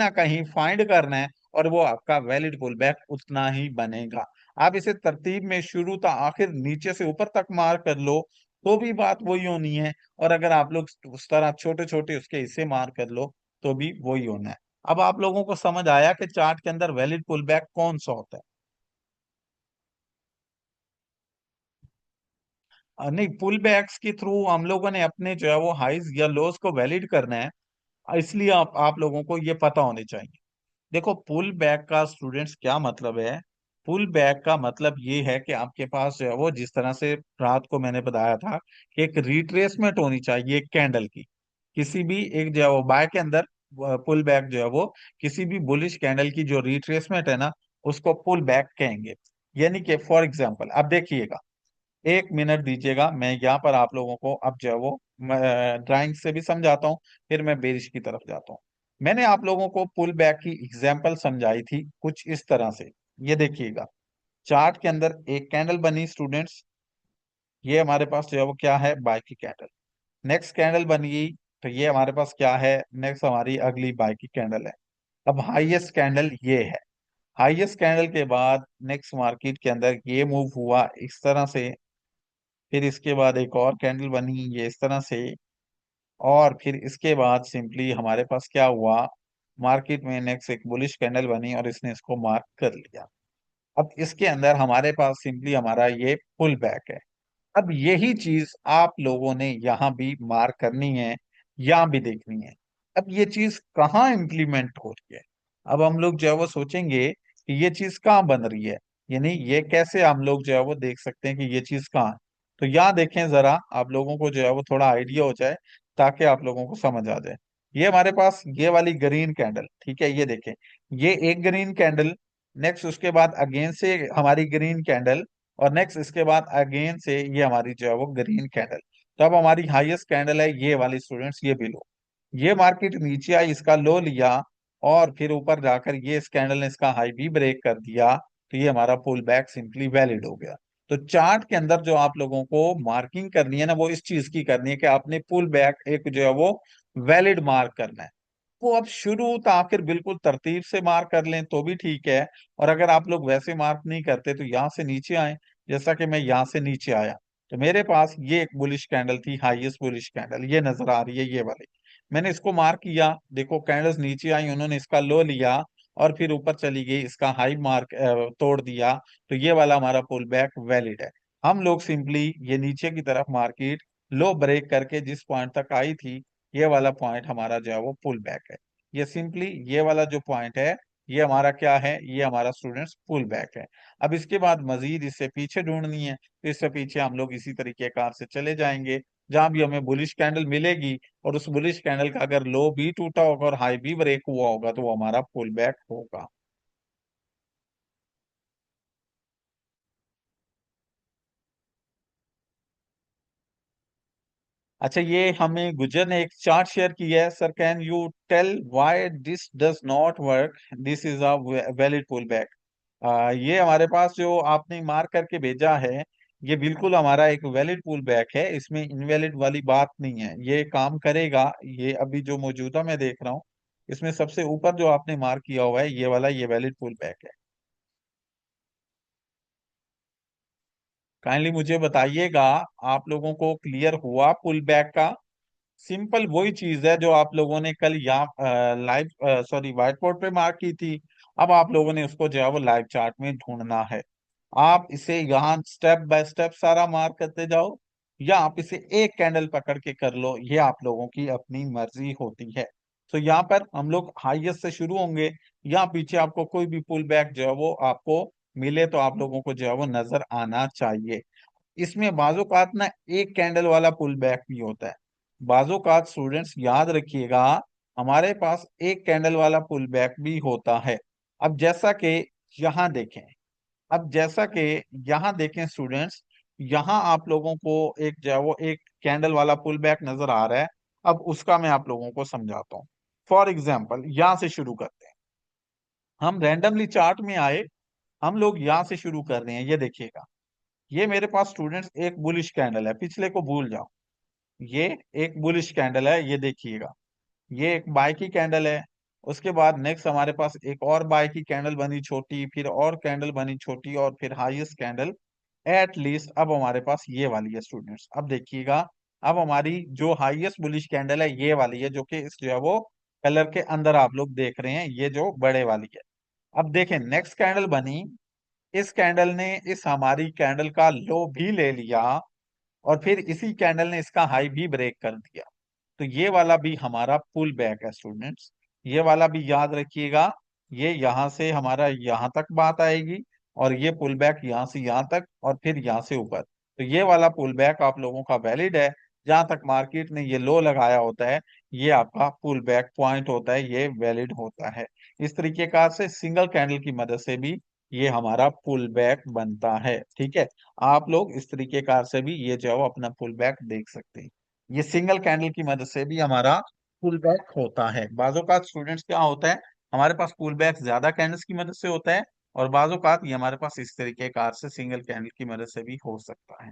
कहीं फाइंड करना है, और वो आपका वैलिड पुल बैक उतना ही बनेगा। आप इसे तरतीब में शुरू तक आखिर नीचे से ऊपर तक मार कर लो तो भी बात वही होनी है, और अगर आप लोग उस तरह छोटे छोटे उसके हिस्से मार कर लो तो भी वही होना है। अब आप लोगों को समझ आया कि चार्ट के अंदर वैलिड पुल बैक कौन सा होता है? नहीं, पुल बैक्स के थ्रू हम लोगों ने अपने जो है वो हाइज या लोज को वैलिड करना है, इसलिए आप लोगों को ये पता होने चाहिए। देखो, पुल बैक का स्टूडेंट्स क्या मतलब है? पुल बैक का मतलब ये है कि आपके पास जो है वो, जिस तरह से रात को मैंने बताया था कि एक रिट्रेसमेंट होनी चाहिए एक कैंडल की, किसी भी एक जो है वो बाय के अंदर पुल बैक जो है वो किसी भी बुलिश कैंडल की जो रिट्रेसमेंट है ना, उसको पुल बैक कहेंगे। यानी कि फॉर एग्जांपल अब देखिएगा, 1 मिनट दीजिएगा, मैं यहाँ पर आप लोगों को अब जो है वो ड्राइंग से भी समझाता हूँ, फिर मैं बेरिश की तरफ जाता हूँ। मैंने आप लोगों को पुल बैक की एग्जाम्पल समझाई थी कुछ इस तरह से। ये देखिएगा, चार्ट के अंदर एक कैंडल बनी स्टूडेंट्स, ये हमारे पास जो है वो क्या है, बाय की कैंडल। नेक्स्ट कैंडल बन गई, तो ये हमारे पास क्या है, नेक्स्ट हमारी अगली बाय की कैंडल है। अब हाईएस्ट कैंडल ये है, हाईएस्ट कैंडल के बाद नेक्स्ट मार्केट के अंदर ये मूव हुआ इस तरह से, फिर इसके बाद एक और कैंडल बनी ये इस तरह से, और फिर इसके बाद सिंपली हमारे पास क्या हुआ, मार्केट में नेक्स्ट एक बुलिश कैंडल बनी और इसने इसको मार्क कर लिया। अब इसके अंदर हमारे पास सिंपली हमारा ये पुल बैक है। अब यही चीज आप लोगों ने यहाँ भी मार्क करनी है, यहाँ भी देखनी है। अब ये चीज कहाँ इम्प्लीमेंट हो रही है? अब हम लोग जो है वो सोचेंगे कि ये चीज कहाँ बन रही है, यानी ये कैसे हम लोग जो है वो देख सकते हैं कि ये चीज कहाँ है। तो यहाँ देखें जरा, आप लोगों को जो है वो थोड़ा आइडिया हो जाए, ताकि आप लोगों को समझ आ जाए। ये हमारे पास ये वाली ग्रीन कैंडल, ठीक है, ये देखें, ये एक ग्रीन कैंडल, नेक्स्ट उसके बाद अगेन से हमारी ग्रीन कैंडल, और नेक्स्ट इसके बाद अगेन से ये हमारी जो है वो ग्रीन कैंडल। तो अब हमारी हाईएस्ट कैंडल है ये वाली स्टूडेंट्स, ये भी लो, ये मार्केट नीचे आई, इसका लो लिया, और फिर ऊपर जाकर ये इस कैंडल ने इसका हाई भी ब्रेक कर दिया, तो ये हमारा पुल बैक सिंपली वैलिड हो गया। तो चार्ट के अंदर जो आप लोगों को मार्किंग करनी है ना, वो इस चीज की करनी है कि आपने पुल बैक एक जो है वो वैलिड मार्क करना है। वो अब शुरू तो आखिर बिल्कुल तरतीब से मार्क कर लें तो भी ठीक है, और अगर आप लोग वैसे मार्क नहीं करते तो यहाँ से नीचे आए, जैसा कि मैं यहाँ से नीचे आया, तो मेरे पास ये एक बुलिश कैंडल थी, हाईएस्ट बुलिश कैंडल ये नजर आ रही है, ये वाली। मैंने इसको मार्क किया, देखो कैंडल्स नीचे आई, उन्होंने इसका लो लिया, और फिर ऊपर चली गई, इसका हाई मार्क तोड़ दिया, तो ये वाला हमारा पुल बैक वैलिड है। हम लोग सिंपली ये नीचे की तरफ मार्केट लो ब्रेक करके जिस पॉइंट तक आई थी, ये वाला पॉइंट हमारा जो है वो पुल बैक है। ये सिंपली ये वाला जो पॉइंट है, ये हमारा क्या है, ये हमारा स्टूडेंट्स पुल बैक है। अब इसके बाद मजीद इससे पीछे ढूंढनी है, तो इससे पीछे हम लोग इसी तरीके कार से चले जाएंगे, जहां भी हमें बुलिश कैंडल मिलेगी, और उस बुलिश कैंडल का अगर लो भी टूटा होगा और हाई भी ब्रेक हुआ होगा, तो वो हमारा पुल बैक होगा। अच्छा, ये हमें गुजर ने एक चार्ट शेयर किया है, sir can you tell why this does not work, this is a valid pull back. ये हमारे पास जो आपने मार्क करके भेजा है, ये बिल्कुल हमारा एक वैलिड पुल बैक है, इसमें इनवैलिड वाली बात नहीं है, ये काम करेगा। ये अभी जो मौजूदा मैं देख रहा हूँ, इसमें सबसे ऊपर जो आपने मार्क किया हुआ है ये वाला, ये वैलिड पुल बैक है। काइंडली मुझे बताइएगा, आप लोगों को क्लियर हुआ पुल बैक का? सिंपल वही चीज है जो आप लोगों ने कल यहाँ लाइव सॉरी व्हाइट बोर्ड पे मार्क की थी। अब आप लोगों ने उसको जो है वो लाइव चार्ट में ढूंढना है। आप इसे यहाँ स्टेप बाय स्टेप सारा मार्क करते जाओ, या आप इसे एक कैंडल पकड़ के कर लो, ये आप लोगों की अपनी मर्जी होती है। तो यहाँ पर हम लोग हाईएस्ट से शुरू होंगे, यहाँ पीछे आपको कोई भी पुल बैक जो है वो आपको मिले तो आप लोगों को जो है वो नजर आना चाहिए। इसमें बाजूकात ना एक कैंडल वाला पुल बैक भी होता है, बाजूकात स्टूडेंट्स याद रखिएगा, हमारे पास एक कैंडल वाला पुल बैक भी होता है। अब जैसा कि यहाँ देखें, अब जैसा कि यहाँ देखें स्टूडेंट्स, यहाँ आप लोगों को एक जो है वो एक कैंडल वाला पुल बैक नजर आ रहा है। अब उसका मैं आप लोगों को समझाता हूँ। फॉर एग्जाम्पल यहाँ से शुरू करते हैं, हम रैंडमली चार्ट में आए, हम लोग यहाँ से शुरू कर रहे हैं, ये देखिएगा, ये मेरे पास स्टूडेंट्स एक बुलिश कैंडल है, पिछले को भूल जाओ, ये एक बुलिश कैंडल है, ये देखिएगा, ये एक बाय की कैंडल है। उसके बाद नेक्स्ट हमारे पास एक और बाय की कैंडल बनी छोटी, फिर और कैंडल बनी छोटी, और फिर हाईएस्ट कैंडल। एट लीस्ट अब हमारे पास ये वाली है स्टूडेंट्स, अब देखिएगा, अब हमारी जो हाईएस्ट बुलिश कैंडल है ये वाली है, जो कि इस जो है वो कलर के अंदर आप लोग देख रहे हैं, ये जो बड़े वाली है। अब देखें नेक्स्ट कैंडल बनी, इस कैंडल ने इस हमारी कैंडल का लो भी ले लिया, और फिर इसी कैंडल ने इसका हाई भी ब्रेक कर दिया। तो ये वाला भी हमारा पुल बैक है स्टूडेंट्स। ये वाला भी याद रखिएगा। ये यहां से हमारा यहां तक बात आएगी, और ये पुल बैक यहां से यहां तक, और फिर यहां से ऊपर। तो ये वाला पुल बैक आप लोगों का वैलिड है। जहां तक मार्केट ने ये लो लगाया होता है, ये आपका पुल बैक पॉइंट होता है, ये वैलिड होता है। इस तरीके का से सिंगल कैंडल की मदद से भी ये हमारा पुल बैक बनता है। ठीक है, आप लोग इस तरीके कार से भी ये जो है वो अपना पुल बैक देख सकते हैं। ये सिंगल कैंडल की मदद से भी हमारा पुल बैक होता है। बाजों का स्टूडेंट्स क्या होता है, हमारे पास पुल बैक ज्यादा कैंडल्स की मदद से होता है, और बाजों का ये हमारे पास इस तरीके कार से सिंगल कैंडल की मदद से भी हो सकता है।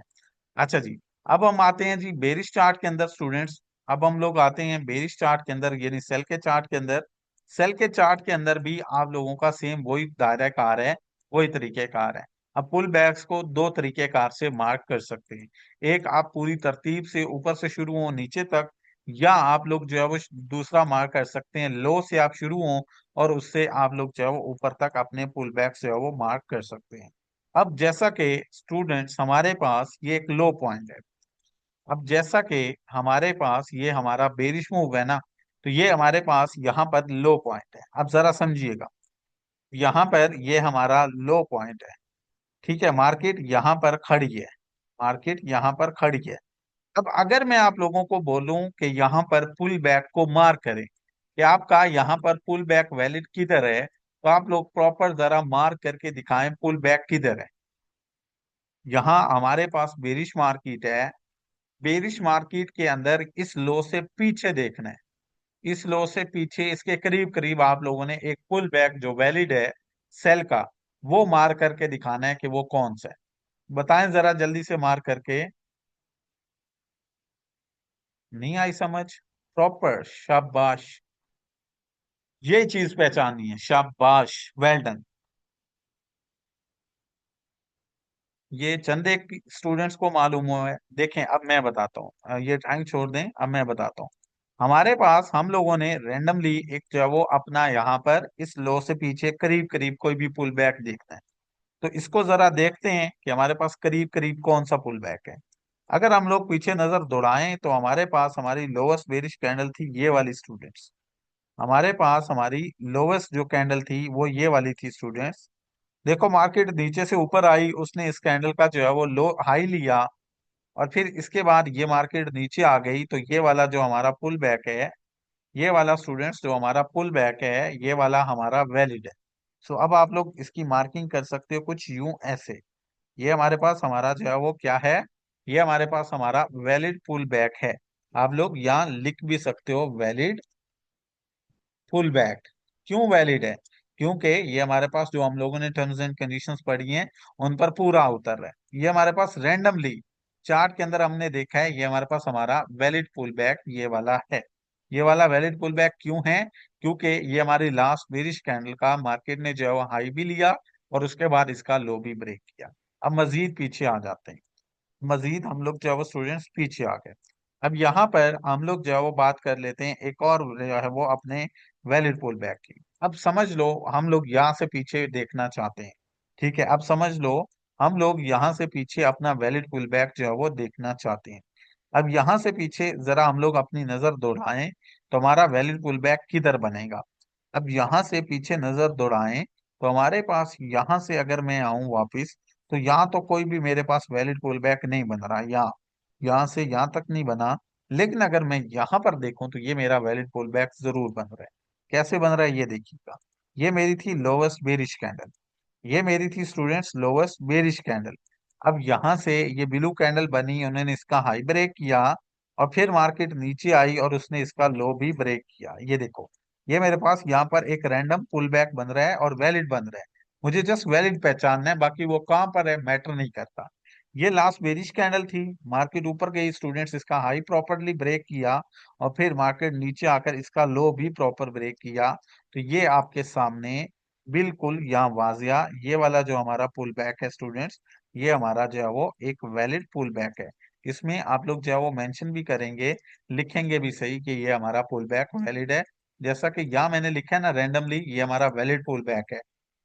अच्छा जी, अब हम आते हैं जी बेरिश चार्ट के अंदर स्टूडेंट्स। अब हम लोग आते हैं बेरिश चार्ट के अंदर, यानी सेल के चार्ट के अंदर। सेल के चार्ट के अंदर भी आप लोगों का सेम वही दायरा कार है, वही तरीके कार है। अब पुल बैक्स को दो तरीके कार से मार्क कर सकते हैं। एक, आप पूरी तरतीब से ऊपर से शुरू हो नीचे तक, या आप लोग जो है वो दूसरा मार्क कर सकते हैं, लो से आप शुरू हो और उससे आप लोग जो है वो ऊपर तक अपने पुल बैक से वो मार्क कर सकते हैं। अब जैसा कि स्टूडेंट्स हमारे पास ये एक लो पॉइंट है। अब जैसा कि हमारे पास ये हमारा बेरिश मूव है ना, तो ये हमारे पास यहाँ पर लो पॉइंट है। अब जरा समझिएगा, यहाँ पर ये हमारा लो पॉइंट है। ठीक है, मार्केट यहाँ पर खड़ी है, मार्केट यहाँ पर खड़ी है। अब अगर मैं आप लोगों को बोलूं कि यहाँ पर पुल बैक को मार्क करें, कि आपका यहाँ पर पुल बैक वैलिड किधर है, तो आप लोग प्रॉपर जरा मार्क करके दिखाएं पुल बैक किधर है। यहाँ हमारे पास बेरिश मार्केट है, बेरिश मार्केट के अंदर इस लो से पीछे देखना है। इस लो से पीछे इसके करीब करीब आप लोगों ने एक पुल बैक जो वैलिड है सेल का, वो मार्क करके दिखाना है कि वो कौन सा है। बताएं जरा जल्दी से मार्क करके। नहीं आई समझ? प्रॉपर, शाबाश। ये चीज पहचाननी है, शाबाश, वेल डन। ये चंद एक स्टूडेंट्स को मालूम हुआ है। देखें, अब मैं बताता हूँ, ये टाइम छोड़ दें, अब मैं बताता हूँ। हमारे पास हम लोगों ने रेंडमली एक जो है वो अपना यहाँ पर इस लो से पीछे करीब करीब कोई भी पुल बैक देखना है। तो इसको जरा देखते हैं कि हमारे पास करीब करीब कौन सा पुल बैक है। अगर हम लोग पीछे नजर दौड़ाएं तो हमारे पास हमारी लोवेस्ट बेरिश कैंडल थी ये वाली स्टूडेंट्स। हमारे पास हमारी लोवेस्ट जो कैंडल थी वो ये वाली थी स्टूडेंट्स। देखो, मार्केट नीचे से ऊपर आई, उसने इस कैंडल का जो है वो लो हाई लिया, और फिर इसके बाद ये मार्केट नीचे आ गई। तो ये वाला जो हमारा पुल बैक है, ये वाला स्टूडेंट्स जो हमारा पुल बैक है, ये वाला हमारा वैलिड है। सो अब आप लोग इसकी मार्किंग कर सकते हो कुछ यूं ऐसे। ये हमारे पास हमारा जो है वो क्या है, ये हमारे पास हमारा वैलिड पुल बैक है। आप लोग यहाँ लिख भी सकते हो वैलिड पुल बैक। क्यों वैलिड है? क्योंकि ये हमारे पास जो हम लोगों ने टर्म्स एंड कंडीशंस पढ़ी हैं, उन पर पूरा उतर रहा है। ये हमारे पास रैंडमली चार्ट के अंदर हमने देखा है, ये हमारे पास हमारा वैलिड पुल बैक ये वाला है। ये वाला वैलिड पुल बैक क्यों है? क्योंकि ये हमारी लास्ट बेरिश कैंडल का मार्केट ने जो है वो हाई भी लिया, और उसके बाद इसका लो भी ब्रेक किया। अब मजीद पीछे आ जाते हैं, मजीद हम लोग जो है वो स्टूडेंट्स पीछे आ गए। अब यहाँ पर हम लोग जो है वो बात कर लेते हैं एक और जो है वो अपने वैलिड पुल बैक की। अब समझ लो हम लोग यहाँ से पीछे देखना चाहते हैं। ठीक है, अब समझ लो हम लोग यहाँ से पीछे अपना वैलिड पुल बैक जो है वो देखना चाहते हैं। अब यहाँ से पीछे जरा हम लोग अपनी नजर दौड़ाएं, तो हमारा वैलिड पुल बैक किधर बनेगा। अब यहाँ से पीछे नजर दौड़ाएं, तो हमारे पास यहाँ से अगर मैं आऊं वापिस, तो यहाँ तो कोई भी मेरे पास वैलिड पुल बैक नहीं बन रहा। यहाँ से यहाँ तक नहीं बना। लेकिन अगर मैं यहाँ पर देखूं तो ये मेरा वैलिड पुल बैक जरूर बन रहा है। कैसे बन रहा है ये देखिएगा। ये मेरी थी लोवेस्ट बेरिश कैंडल, ये मेरी थी स्टूडेंट्स लोवेस्ट बेरिश कैंडल। अब यहाँ से ये ब्लू कैंडल बनी, उन्होंने इसका हाई ब्रेक किया, और फिर मार्केट नीचे आई और उसने इसका लो भी ब्रेक किया। ये देखो, ये मेरे पास यहाँ पर एक रैंडम पुल बैक बन रहा है और वैलिड बन रहा है। मुझे जस्ट वैलिड पहचानना है, बाकी वो कहाँ पर है मैटर नहीं करता। ये लास्ट बेरिश कैंडल थी, मार्केट ऊपर गई, स्टूडेंट्स इसका हाई प्रॉपरली ब्रेक किया, और फिर मार्केट नीचे आकर इसका लो भी प्रॉपर ब्रेक किया। तो ये आपके सामने बिल्कुल यहाँ वाजिया ये वाला जो हमारा पुल बैक है स्टूडेंट्स, ये हमारा जो है वो एक वैलिड पुल बैक है। इसमें आप लोग जो है वो मेंशन भी करेंगे, लिखेंगे भी सही कि ये हमारा पुल बैक वैलिड है। जैसा कि यहाँ मैंने लिखा है ना रैंडमली, ये हमारा वैलिड पुल बैक है,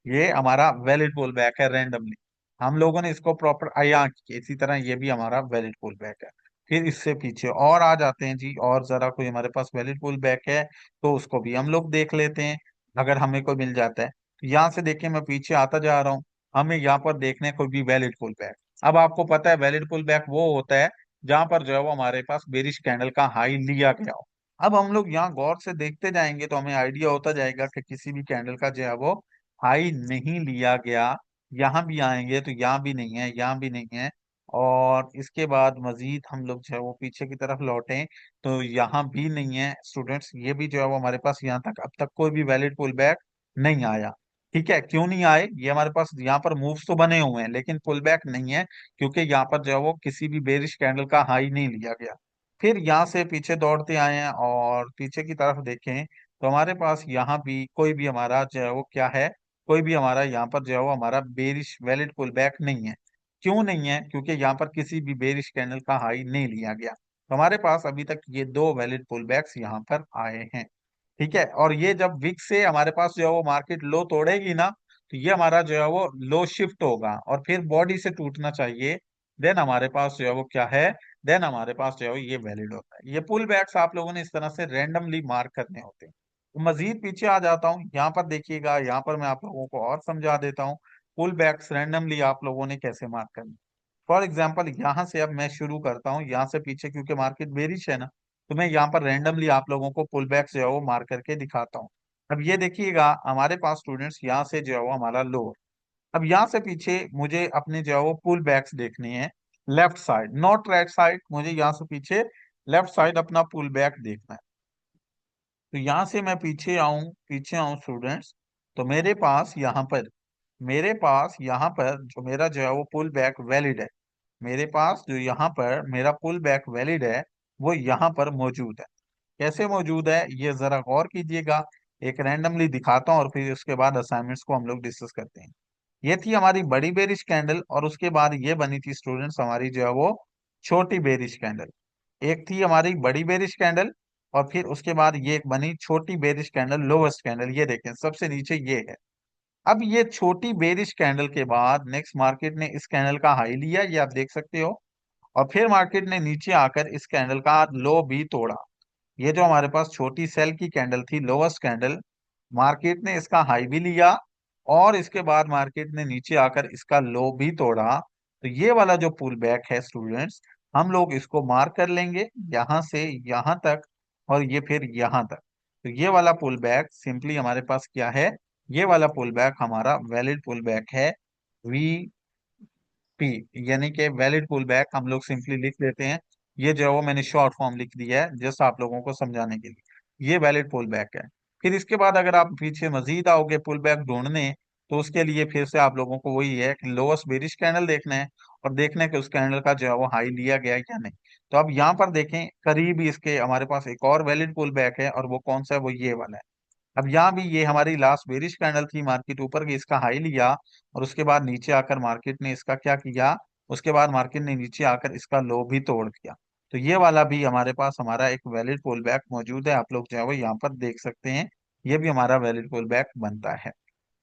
ये हमारा वैलिड पुल बैक है रैंडमली। हम लोगों ने इसको प्रॉपर अया किया, इसी तरह ये भी हमारा वैलिड पुल बैक है। फिर इससे पीछे और आ जाते हैं जी, और जरा कोई हमारे पास वैलिड पुल बैक है तो उसको भी हम लोग देख लेते हैं, अगर हमें कोई मिल जाता है। तो यहाँ से देखिए मैं पीछे आता जा रहा हूँ, हमें यहाँ पर देखने को भी वैलिड पुल बैक। अब आपको पता है वैलिड पुल बैक वो होता है जहां पर जो है वो हमारे पास बेरिश कैंडल का हाई लिया गया हो। अब हम लोग यहाँ गौर से देखते जाएंगे तो हमें आइडिया होता जाएगा कि किसी भी कैंडल का जो है वो हाई नहीं लिया गया। यहाँ भी आएंगे तो यहाँ भी नहीं है, यहाँ भी नहीं है। और इसके बाद मजीद हम लोग जो है वो पीछे की तरफ लौटे तो यहाँ भी नहीं है स्टूडेंट्स, ये भी जो है वो हमारे पास यहाँ तक अब तक कोई भी वैलिड पुल बैक नहीं आया। ठीक है, क्यों नहीं आए, ये हमारे पास यहाँ पर मूव्स तो बने हुए हैं लेकिन पुल बैक नहीं है, क्योंकि यहाँ पर जो है वो किसी भी बेरिश कैंडल का हाई नहीं लिया गया। फिर यहाँ से पीछे दौड़ते आए हैं और पीछे की तरफ देखें तो हमारे पास यहाँ भी कोई भी हमारा जो है वो क्या है, कोई भी हमारा यहाँ पर जो है वो हमारा बेरिश वैलिड पुल बैक नहीं है। क्यों नहीं है, क्योंकि यहाँ पर किसी भी बेरिश कैंडल का हाई नहीं लिया गया। तो हमारे पास अभी तक ये दो वैलिड पुल बैक्स यहाँ पर आए हैं। ठीक है, और ये जब विक से हमारे पास जो है वो मार्केट लो तोड़ेगी ना, तो ये हमारा जो है वो लो शिफ्ट होगा और फिर बॉडी से टूटना चाहिए। देन हमारे पास जो है वो क्या है, देन हमारे पास जो है वो ये वैलिड होता है। ये पुल बैक्स आप लोगों ने इस तरह से रैंडमली मार्क करने होते हैं। तो मजीद पीछे आ जाता हूँ, यहाँ पर देखिएगा, यहाँ पर मैं आप लोगों को और समझा देता हूँ पुल बैक्स रैंडमली आप लोगों ने कैसे मार्क करने। फॉर एग्जाम्पल यहाँ से अब मैं शुरू करता हूँ, यहाँ से पीछे क्योंकि मार्केट बेरिश है ना, तो मैं यहाँ पर रैंडमली आप लोगों को पुल बैक जो है वो मार्क करके दिखाता हूँ। अब ये देखिएगा हमारे पास स्टूडेंट्स यहाँ से जो है वो हमारा लो। अब यहाँ से पीछे मुझे अपने जो है वो पुल बैक्स देखने हैं, left side not right side, मुझे यहाँ से पीछे लेफ्ट साइड अपना पुल बैक देखना है। तो यहाँ से मैं पीछे आऊं स्टूडेंट्स, तो मेरे पास यहाँ पर जो मेरा जो है वो पुल बैक वैलिड है। मेरे पास जो यहाँ पर मेरा पुल बैक वैलिड है वो यहाँ पर मौजूद है। कैसे मौजूद है ये जरा गौर कीजिएगा, एक रैंडमली दिखाता हूँ और फिर उसके बाद असाइनमेंट्स को हम लोग डिस्कस करते हैं। ये थी हमारी बड़ी बेरिश कैंडल और उसके बाद ये बनी थी स्टूडेंट्स हमारी जो है वो छोटी बेरिश कैंडल। एक थी हमारी बड़ी बेरिश कैंडल और फिर उसके बाद ये एक बनी छोटी बेरिश कैंडल, लोवेस्ट कैंडल, ये देखें सबसे नीचे ये है। अब ये छोटी बेरिश कैंडल के बाद नेक्स्ट मार्केट ने इस कैंडल का हाई लिया, ये आप देख सकते हो, और फिर मार्केट ने नीचे आकर इस कैंडल का लो भी तोड़ा। ये जो हमारे पास छोटी सेल की कैंडल थी, लोवेस्ट कैंडल, मार्केट ने इसका हाई भी लिया और इसके बाद मार्केट ने नीचे आकर इसका लो भी तोड़ा। तो ये वाला जो पुल बैक है स्टूडेंट्स, हम लोग इसको मार्क कर लेंगे यहां से यहां तक और ये फिर यहां तक। तो ये वाला पुल बैक सिंपली हमारे पास क्या है, ये वाला पुल बैक हमारा वैलिड पुल बैक है, वी पी, यानी कि वैलिड पुल बैक हम लोग सिंपली लिख लेते हैं। ये जो है वो मैंने शॉर्ट फॉर्म लिख दिया है जस्ट आप लोगों को समझाने के लिए, ये वैलिड पुल बैक है। फिर इसके बाद अगर आप पीछे मजीद आओगे पुल बैक ढूंढने, तो उसके लिए फिर से आप लोगों को वही है कि लोअस्ट बेरिश कैंडल देखना है और देखना है कि उस कैंडल का जो है वो हाई लिया गया है या नहीं। तो अब यहाँ पर देखें करीब ही इसके हमारे पास एक और वैलिड पुल बैक है और वो कौन सा है, वो ये वाला है। अब यहाँ भी ये हमारी लास्ट बेरिश कैंडल थी, मार्केट ऊपर गई, इसका हाई लिया और उसके बाद नीचे आकर मार्केट ने इसका क्या किया, उसके बाद मार्केट ने नीचे आकर इसका लो भी तोड़ दिया। तो ये वाला भी हमारे पास हमारा एक वैलिड पुल बैक मौजूद है, आप लोग जो है वो यहाँ पर देख सकते हैं, ये भी हमारा वैलिड पुल बैक बनता है।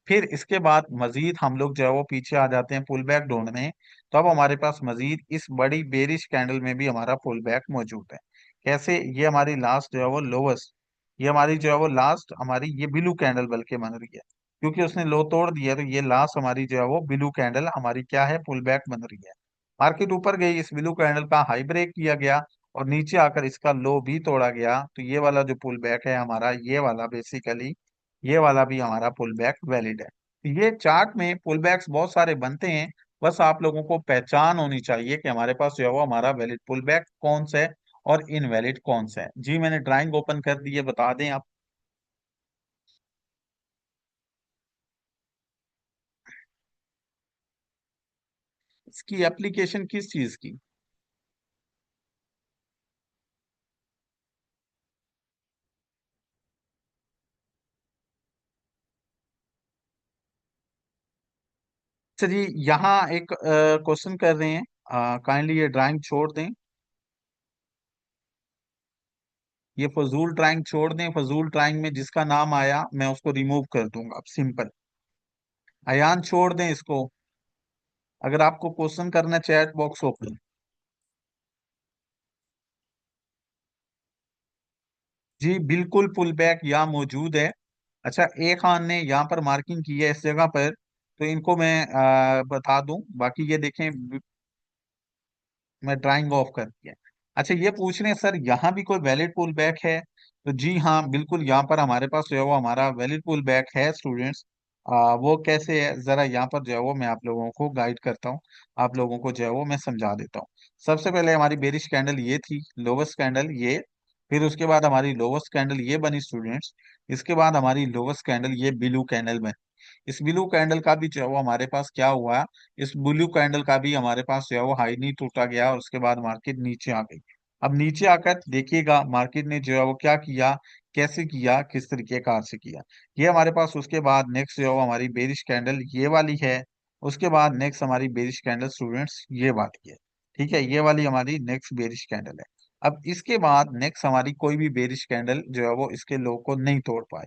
फिर इसके बाद मजीद हम लोग जो है वो पीछे आ जाते हैं पुल बैक ढूंढने। तो अब हमारे पास मजीद इस बड़ी बेरिश कैंडल में भी हमारा पुल बैक मौजूद है। कैसे, ये हमारी लास्ट जो है वो लोवेस्ट, ये हमारी जो है वो लास्ट हमारी ये ब्लू कैंडल बल्कि बन रही है, क्योंकि उसने लो तोड़ दिया, तो ये लास्ट हमारी जो है वो ब्लू कैंडल हमारी क्या है, पुल बैक बन रही है। मार्केट ऊपर गई, इस ब्लू कैंडल का हाई ब्रेक किया गया और नीचे आकर इसका लो भी तोड़ा गया। तो ये वाला जो पुल बैक है हमारा, ये वाला बेसिकली ये वाला भी हमारा पुल बैक वैलिड है। तो ये चार्ट में पुल बैक्स बहुत सारे बनते हैं, बस आप लोगों को पहचान होनी चाहिए कि हमारे पास जो है वो हमारा वैलिड पुल बैक कौन सा है और इनवैलिड कौन सा है। जी मैंने ड्राइंग ओपन कर दी है, बता दें आप। इसकी एप्लीकेशन किस चीज की। सर जी यहाँ एक क्वेश्चन कर रहे हैं, काइंडली ये ड्राइंग छोड़ दें, ये फजूल ड्राइंग छोड़ दें, फजूल ड्राइंग में जिसका नाम आया मैं उसको रिमूव कर दूंगा, अब सिंपल। अयान छोड़ दें इसको, अगर आपको क्वेश्चन करना है, चैट बॉक्स ओपन। जी बिल्कुल, पुल बैक यहाँ मौजूद है। अच्छा, ए खान ने यहाँ पर मार्किंग की है इस जगह पर, तो इनको मैं बता दूं। बाकी ये देखें, मैं ड्राइंग ऑफ कर दिया। अच्छा, ये पूछ रहे हैं सर यहाँ भी कोई वैलिड पुल बैक है? तो जी हाँ, बिल्कुल यहाँ पर हमारे पास जो है वो हमारा वैलिड पुल बैक है स्टूडेंट्स। वो कैसे है, जरा यहाँ पर जो है वो मैं आप लोगों को गाइड करता हूँ, आप लोगों को जो है वो मैं समझा देता हूँ। सबसे पहले हमारी बेरिश कैंडल ये थी, लोवेस्ट कैंडल ये। फिर उसके बाद हमारी लोवेस्ट कैंडल ये बनी स्टूडेंट्स। इसके बाद हमारी लोवेस्ट कैंडल ये ब्लू कैंडल बनी। इस ब्लू कैंडल का भी जो है वो हमारे पास क्या हुआ, इस ब्लू कैंडल का भी हमारे पास जो है वो हाई नहीं टूटा गया, और उसके बाद मार्केट नीचे आ गई। अब नीचे आकर देखिएगा मार्केट ने जो है वो क्या किया, कैसे किया, किस तरीके कार से किया। ये हमारे पास उसके बाद नेक्स्ट जो है वो हमारी बेरिश कैंडल ये वाली है। उसके बाद नेक्स्ट हमारी बेरिश कैंडल स्टूडेंट्स ये वाली है। ठीक है, ये वाली हमारी नेक्स्ट बेरिश कैंडल है। अब इसके बाद नेक्स्ट हमारी कोई भी बेरिश कैंडल जो है वो इसके लो को नहीं तोड़ पाई।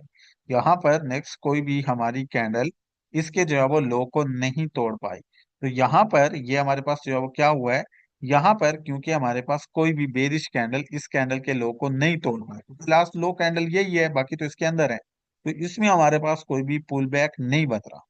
यहाँ पर नेक्स्ट कोई भी हमारी कैंडल इसके जो है वो लो को नहीं तोड़ पाई। तो यहाँ पर ये हमारे पास जो है वो क्या हुआ है, यहाँ पर क्योंकि हमारे पास कोई भी बेरिश कैंडल इस कैंडल के लो को नहीं तोड़ पाई, लास्ट लो कैंडल यही है, बाकी तो इसके अंदर है, तो इसमें हमारे पास कोई भी पुल बैक नहीं बच रहा।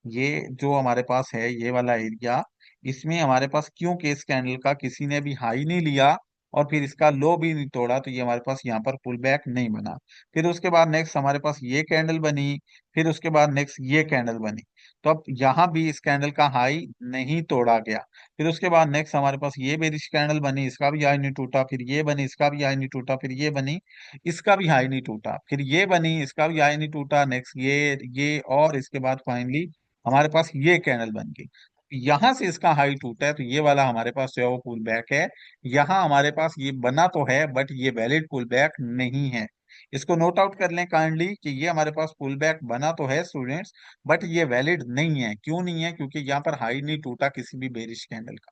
ये जो हमारे पास है ये वाला एरिया, इसमें हमारे पास क्योंकि इस कैंडल का किसी ने भी हाई नहीं लिया और फिर इसका लो भी नहीं तोड़ा, तो ये हमारे पास यहाँ पर पुल बैक नहीं बना। फिर उसके बाद नेक्स्ट हमारे पास ये कैंडल बनी। फिर उसके बाद नेक्स्ट ये कैंडल बनी। तो अब यहाँ भी इस कैंडल का हाई नहीं तोड़ा गया। फिर उसके बाद नेक्स्ट हमारे पास ये बेरिश कैंडल बनी, इसका भी हाई नहीं टूटा। फिर ये बनी, इसका भी हाई नहीं टूटा। फिर ये बनी, इसका भी हाई नहीं टूटा। फिर ये बनी, इसका भी हाई नहीं टूटा। नेक्स्ट ये और इसके बाद फाइनली हमारे पास ये कैंडल बन गई। यहां से इसका हाई टूटा है, तो ये वाला हमारे पास जो है वो पुल बैक है। यहाँ हमारे पास ये बना तो है बट ये वैलिड पुल बैक नहीं है। इसको नोट आउट कर लें काइंडली कि ये हमारे पास पुल बैक बना तो है स्टूडेंट्स, बट ये वैलिड नहीं है। क्यों नहीं है? क्योंकि यहाँ पर हाई नहीं टूटा किसी भी बेरिश कैंडल का।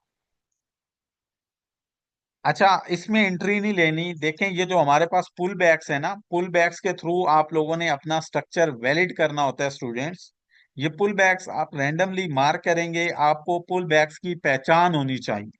अच्छा, इसमें एंट्री नहीं लेनी। देखें, ये जो हमारे पास पुल बैक्स है ना, पुल बैक्स के थ्रू आप लोगों ने अपना स्ट्रक्चर वैलिड करना होता है स्टूडेंट्स। ये पुल बैक्स आप रैंडमली मार्क करेंगे, आपको पुल बैक्स की पहचान होनी चाहिए।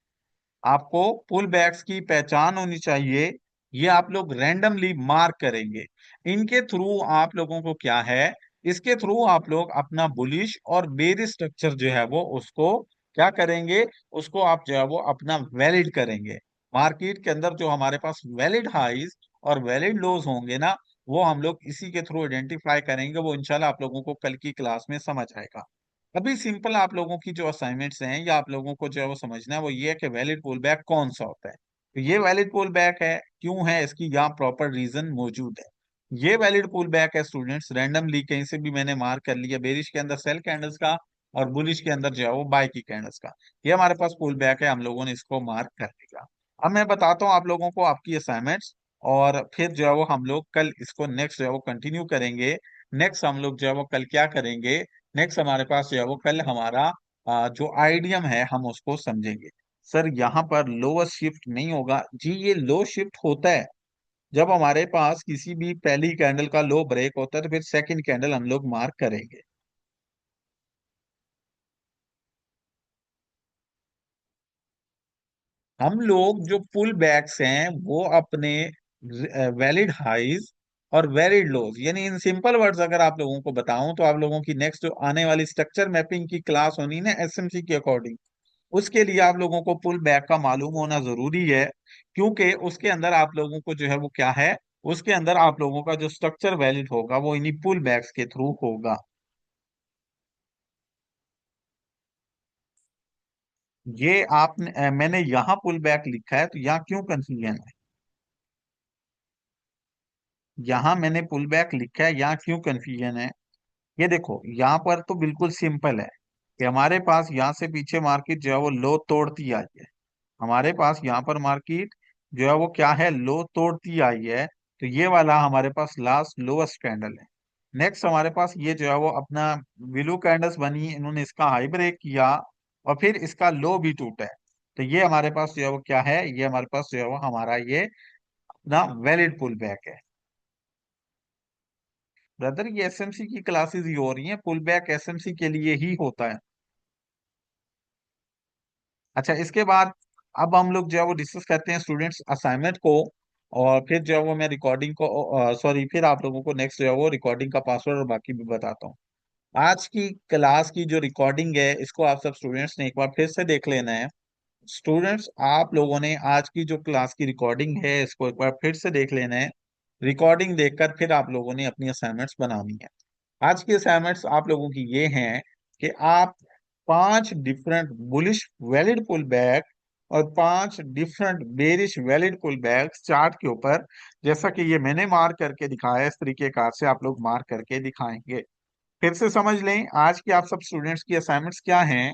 आपको पुल बैक्स की पहचान होनी चाहिए। ये आप लोग रैंडमली मार्क करेंगे। इनके थ्रू आप लोगों को क्या है, इसके थ्रू आप लोग अपना बुलिश और बेरिश स्ट्रक्चर जो है वो उसको क्या करेंगे, उसको आप जो है वो अपना वैलिड करेंगे। मार्केट के अंदर जो हमारे पास वैलिड हाइज और वैलिड लोज होंगे ना, वो हम लोग इसी के थ्रू आइडेंटिफाई करेंगे। वो इंशाल्लाह आप लोगों को कल की क्लास में समझ आएगा। अभी सिंपल आप लोगों की जो असाइनमेंट्स हैं या आप लोगों को जो है वो समझना है वो ये है कि वैलिड पुल बैक कौन सा होता है। तो ये वैलिड पुल बैक है, क्यों है, इसकी यहाँ प्रॉपर रीजन मौजूद है। ये वैलिड पुल बैक है स्टूडेंट्स, रैंडमली कहीं से भी मैंने मार्क कर लिया, बेरिश के अंदर सेल कैंडल्स का और बुलिश के अंदर जो है वो बाय की कैंडल्स का। ये हमारे पास पुल बैक है, हम लोगों ने इसको मार्क कर लिया। अब मैं बताता हूँ आप लोगों को आपकी असाइनमेंट्स, और फिर जो है वो हम लोग कल इसको नेक्स्ट जो है वो कंटिन्यू करेंगे। नेक्स्ट हम लोग जो है वो कल क्या करेंगे, नेक्स्ट हमारे पास जो है वो कल हमारा जो आइडियम है हम उसको समझेंगे। सर यहाँ पर लोअर शिफ्ट नहीं होगा? जी, ये लो शिफ्ट होता है जब हमारे पास किसी भी पहली कैंडल का लो ब्रेक होता है, तो फिर सेकंड कैंडल हम लोग मार्क करेंगे। हम लोग जो पुल बैक्स हैं वो अपने वैलिड हाइज और वैलिड लोज, यानी इन सिंपल वर्ड्स अगर आप लोगों को बताऊं तो आप लोगों की नेक्स्ट जो आने वाली स्ट्रक्चर मैपिंग की क्लास होनी ना एसएमसी के अकॉर्डिंग, उसके लिए आप लोगों को पुल बैक का मालूम होना जरूरी है। क्योंकि उसके अंदर आप लोगों को जो है वो क्या है, उसके अंदर आप लोगों का जो स्ट्रक्चर वैलिड होगा वो इन्हीं पुल बैक्स के थ्रू होगा। ये आपने मैंने यहाँ पुल बैक लिखा है, तो यहाँ क्यों कंफ्यूजन है? यहाँ मैंने पुल बैक लिखा है, यहाँ क्यों कंफ्यूजन है? ये देखो, यहाँ पर तो बिल्कुल सिंपल है कि हमारे पास यहाँ से पीछे मार्केट जो है वो लो तोड़ती आई है। हमारे पास यहाँ पर मार्केट जो है वो क्या है, लो तोड़ती आई है। तो ये वाला हमारे पास लास्ट लोएस्ट कैंडल है। नेक्स्ट हमारे पास ये जो है वो अपना ब्लू कैंडल्स बनी, इन्होंने इसका हाई ब्रेक किया और फिर इसका लो भी टूटा है। तो ये हमारे पास जो है वो क्या है, ये हमारे पास जो है वो हमारा ये अपना वैलिड पुल बैक है। ब्रदर, ये एसएमसी की क्लासेस ही हो रही हैं, पुल बैक एसएमसी के लिए ही होता है। अच्छा, इसके बाद अब हम लोग जो है वो डिस्कस करते हैं स्टूडेंट्स असाइनमेंट को, और फिर जो है वो मैं रिकॉर्डिंग को सॉरी, फिर आप लोगों को नेक्स्ट जो है वो रिकॉर्डिंग का पासवर्ड और बाकी भी बताता हूँ। आज की क्लास की जो रिकॉर्डिंग है इसको आप सब स्टूडेंट्स ने एक बार फिर से देख लेना है। स्टूडेंट्स, आप लोगों ने आज की जो क्लास की रिकॉर्डिंग है इसको एक बार फिर से देख लेना है। रिकॉर्डिंग देखकर फिर आप लोगों ने अपनी असाइनमेंट्स बनानी है। आज की असाइनमेंट्स आप लोगों की ये हैं कि आप 5 different bullish valid pull back और 5 different bearish valid pull back chart के ऊपर, जैसा कि ये मैंने मार्क करके दिखाया है, इस तरीके कार से आप लोग मार्क करके दिखाएंगे। फिर से समझ लें आज की आप सब स्टूडेंट्स की असाइनमेंट्स क्या हैं।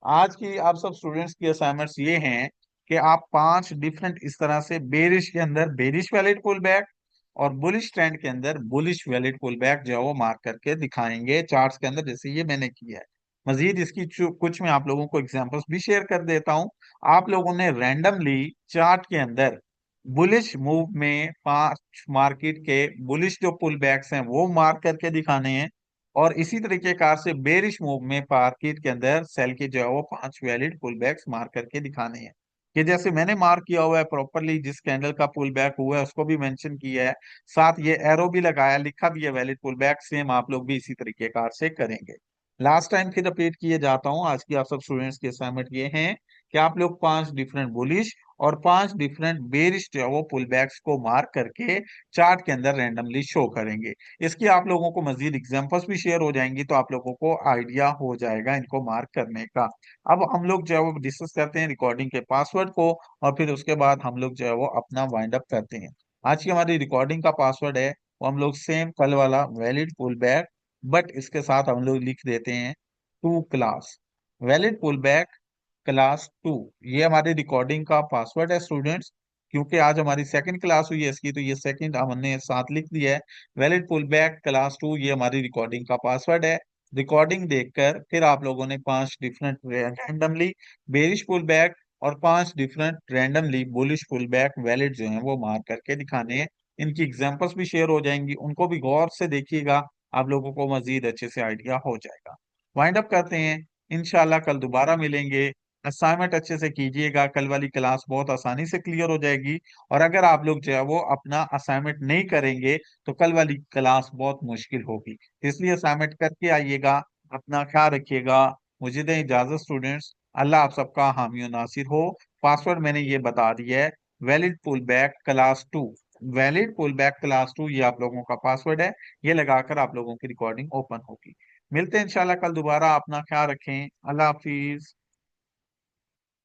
आज की आप सब स्टूडेंट्स की असाइनमेंट्स ये हैं कि आप 5 डिफरेंट इस तरह से बेरिश के अंदर बेरिश वैलिड पुल बैक और बुलिश ट्रेंड के अंदर बुलिश वैलिड पुल बैक जो है वो मार्क करके दिखाएंगे चार्ट्स के अंदर, जैसे ये मैंने किया है। मजीद इसकी कुछ मैं आप लोगों को एग्जांपल्स भी शेयर कर देता हूं। आप लोगों ने रैंडमली चार्ट के अंदर बुलिश मूव में 5 मार्केट के बुलिश जो पुल बैक्स हैं वो मार्क करके दिखाने हैं, और इसी तरीके कार से बेरिश मूव में मार्केट के अंदर सेल के जो है वो 5 वैलिड पुल बैक्स मार्क करके दिखाने हैं। कि जैसे मैंने मार्क किया हुआ है प्रॉपरली, जिस कैंडल का पुल बैक हुआ है उसको भी मेंशन किया है, साथ ये एरो भी लगाया, लिखा भी है वैलिड पुल बैक, सेम आप लोग भी इसी तरीके कार से करेंगे। लास्ट टाइम फिर रिपीट किए जाता हूँ, आज की आप सब स्टूडेंट्स की असाइनमेंट ये है कि आप लोग 5 डिफरेंट बुलिश और 5 डिफरेंट बेरिश जो है वो पुल बैक्स को मार्क करके चार्ट के अंदर रैंडमली शो करेंगे। इसकी आप लोगों को मजीद एग्जांपल्स भी शेयर हो जाएंगी, तो आप लोगों को आइडिया हो जाएगा इनको मार्क करने का। अब हम लोग जो है वो डिस्कस करते हैं रिकॉर्डिंग के पासवर्ड को, और फिर उसके बाद हम लोग जो है वो अपना वाइंड अप करते हैं। आज की हमारी रिकॉर्डिंग का पासवर्ड है वो हम लोग सेम कल वाला वैलिड पुल बैक, बट इसके साथ हम लोग लिख देते हैं two class, valid pull back class 2। ये हमारी रिकॉर्डिंग का पासवर्ड है स्टूडेंट्स। क्योंकि आज हमारी सेकंड क्लास हुई है इसकी, तो ये सेकंड हमने साथ लिख दिया है। वैलिड पुल बैक क्लास 2 ये हमारी रिकॉर्डिंग का पासवर्ड है। रिकॉर्डिंग देखकर फिर आप लोगों ने 5 different randomly bearish pull back और 5 different randomly bullish pull back valid जो है वो मार्क करके दिखाने हैं। इनकी एग्जांपल्स भी शेयर हो जाएंगी, उनको भी गौर से देखिएगा, आप लोगों को मजीद अच्छे से आइडिया हो जाएगा। वाइंड अप करते हैं, इंशाल्लाह कल दोबारा मिलेंगे। असाइनमेंट अच्छे से कीजिएगा, कल वाली क्लास बहुत आसानी से क्लियर हो जाएगी। और अगर आप लोग जो है वो अपना असाइनमेंट नहीं करेंगे तो कल वाली क्लास बहुत मुश्किल होगी। इसलिए असाइनमेंट करके आइएगा। अपना ख्याल रखिएगा। मुझे दें इजाजत स्टूडेंट्स। अल्लाह आप सबका हामी और नासिर हो। पासवर्ड मैंने ये बता दिया है, valid pull back class 2। Valid pull back class 2 ये आप लोगों का पासवर्ड है। ये लगाकर आप लोगों की रिकॉर्डिंग ओपन होगी। मिलते हैं इंशाल्लाह कल दोबारा। अपना ख्याल रखें। अल्लाह हाफिज।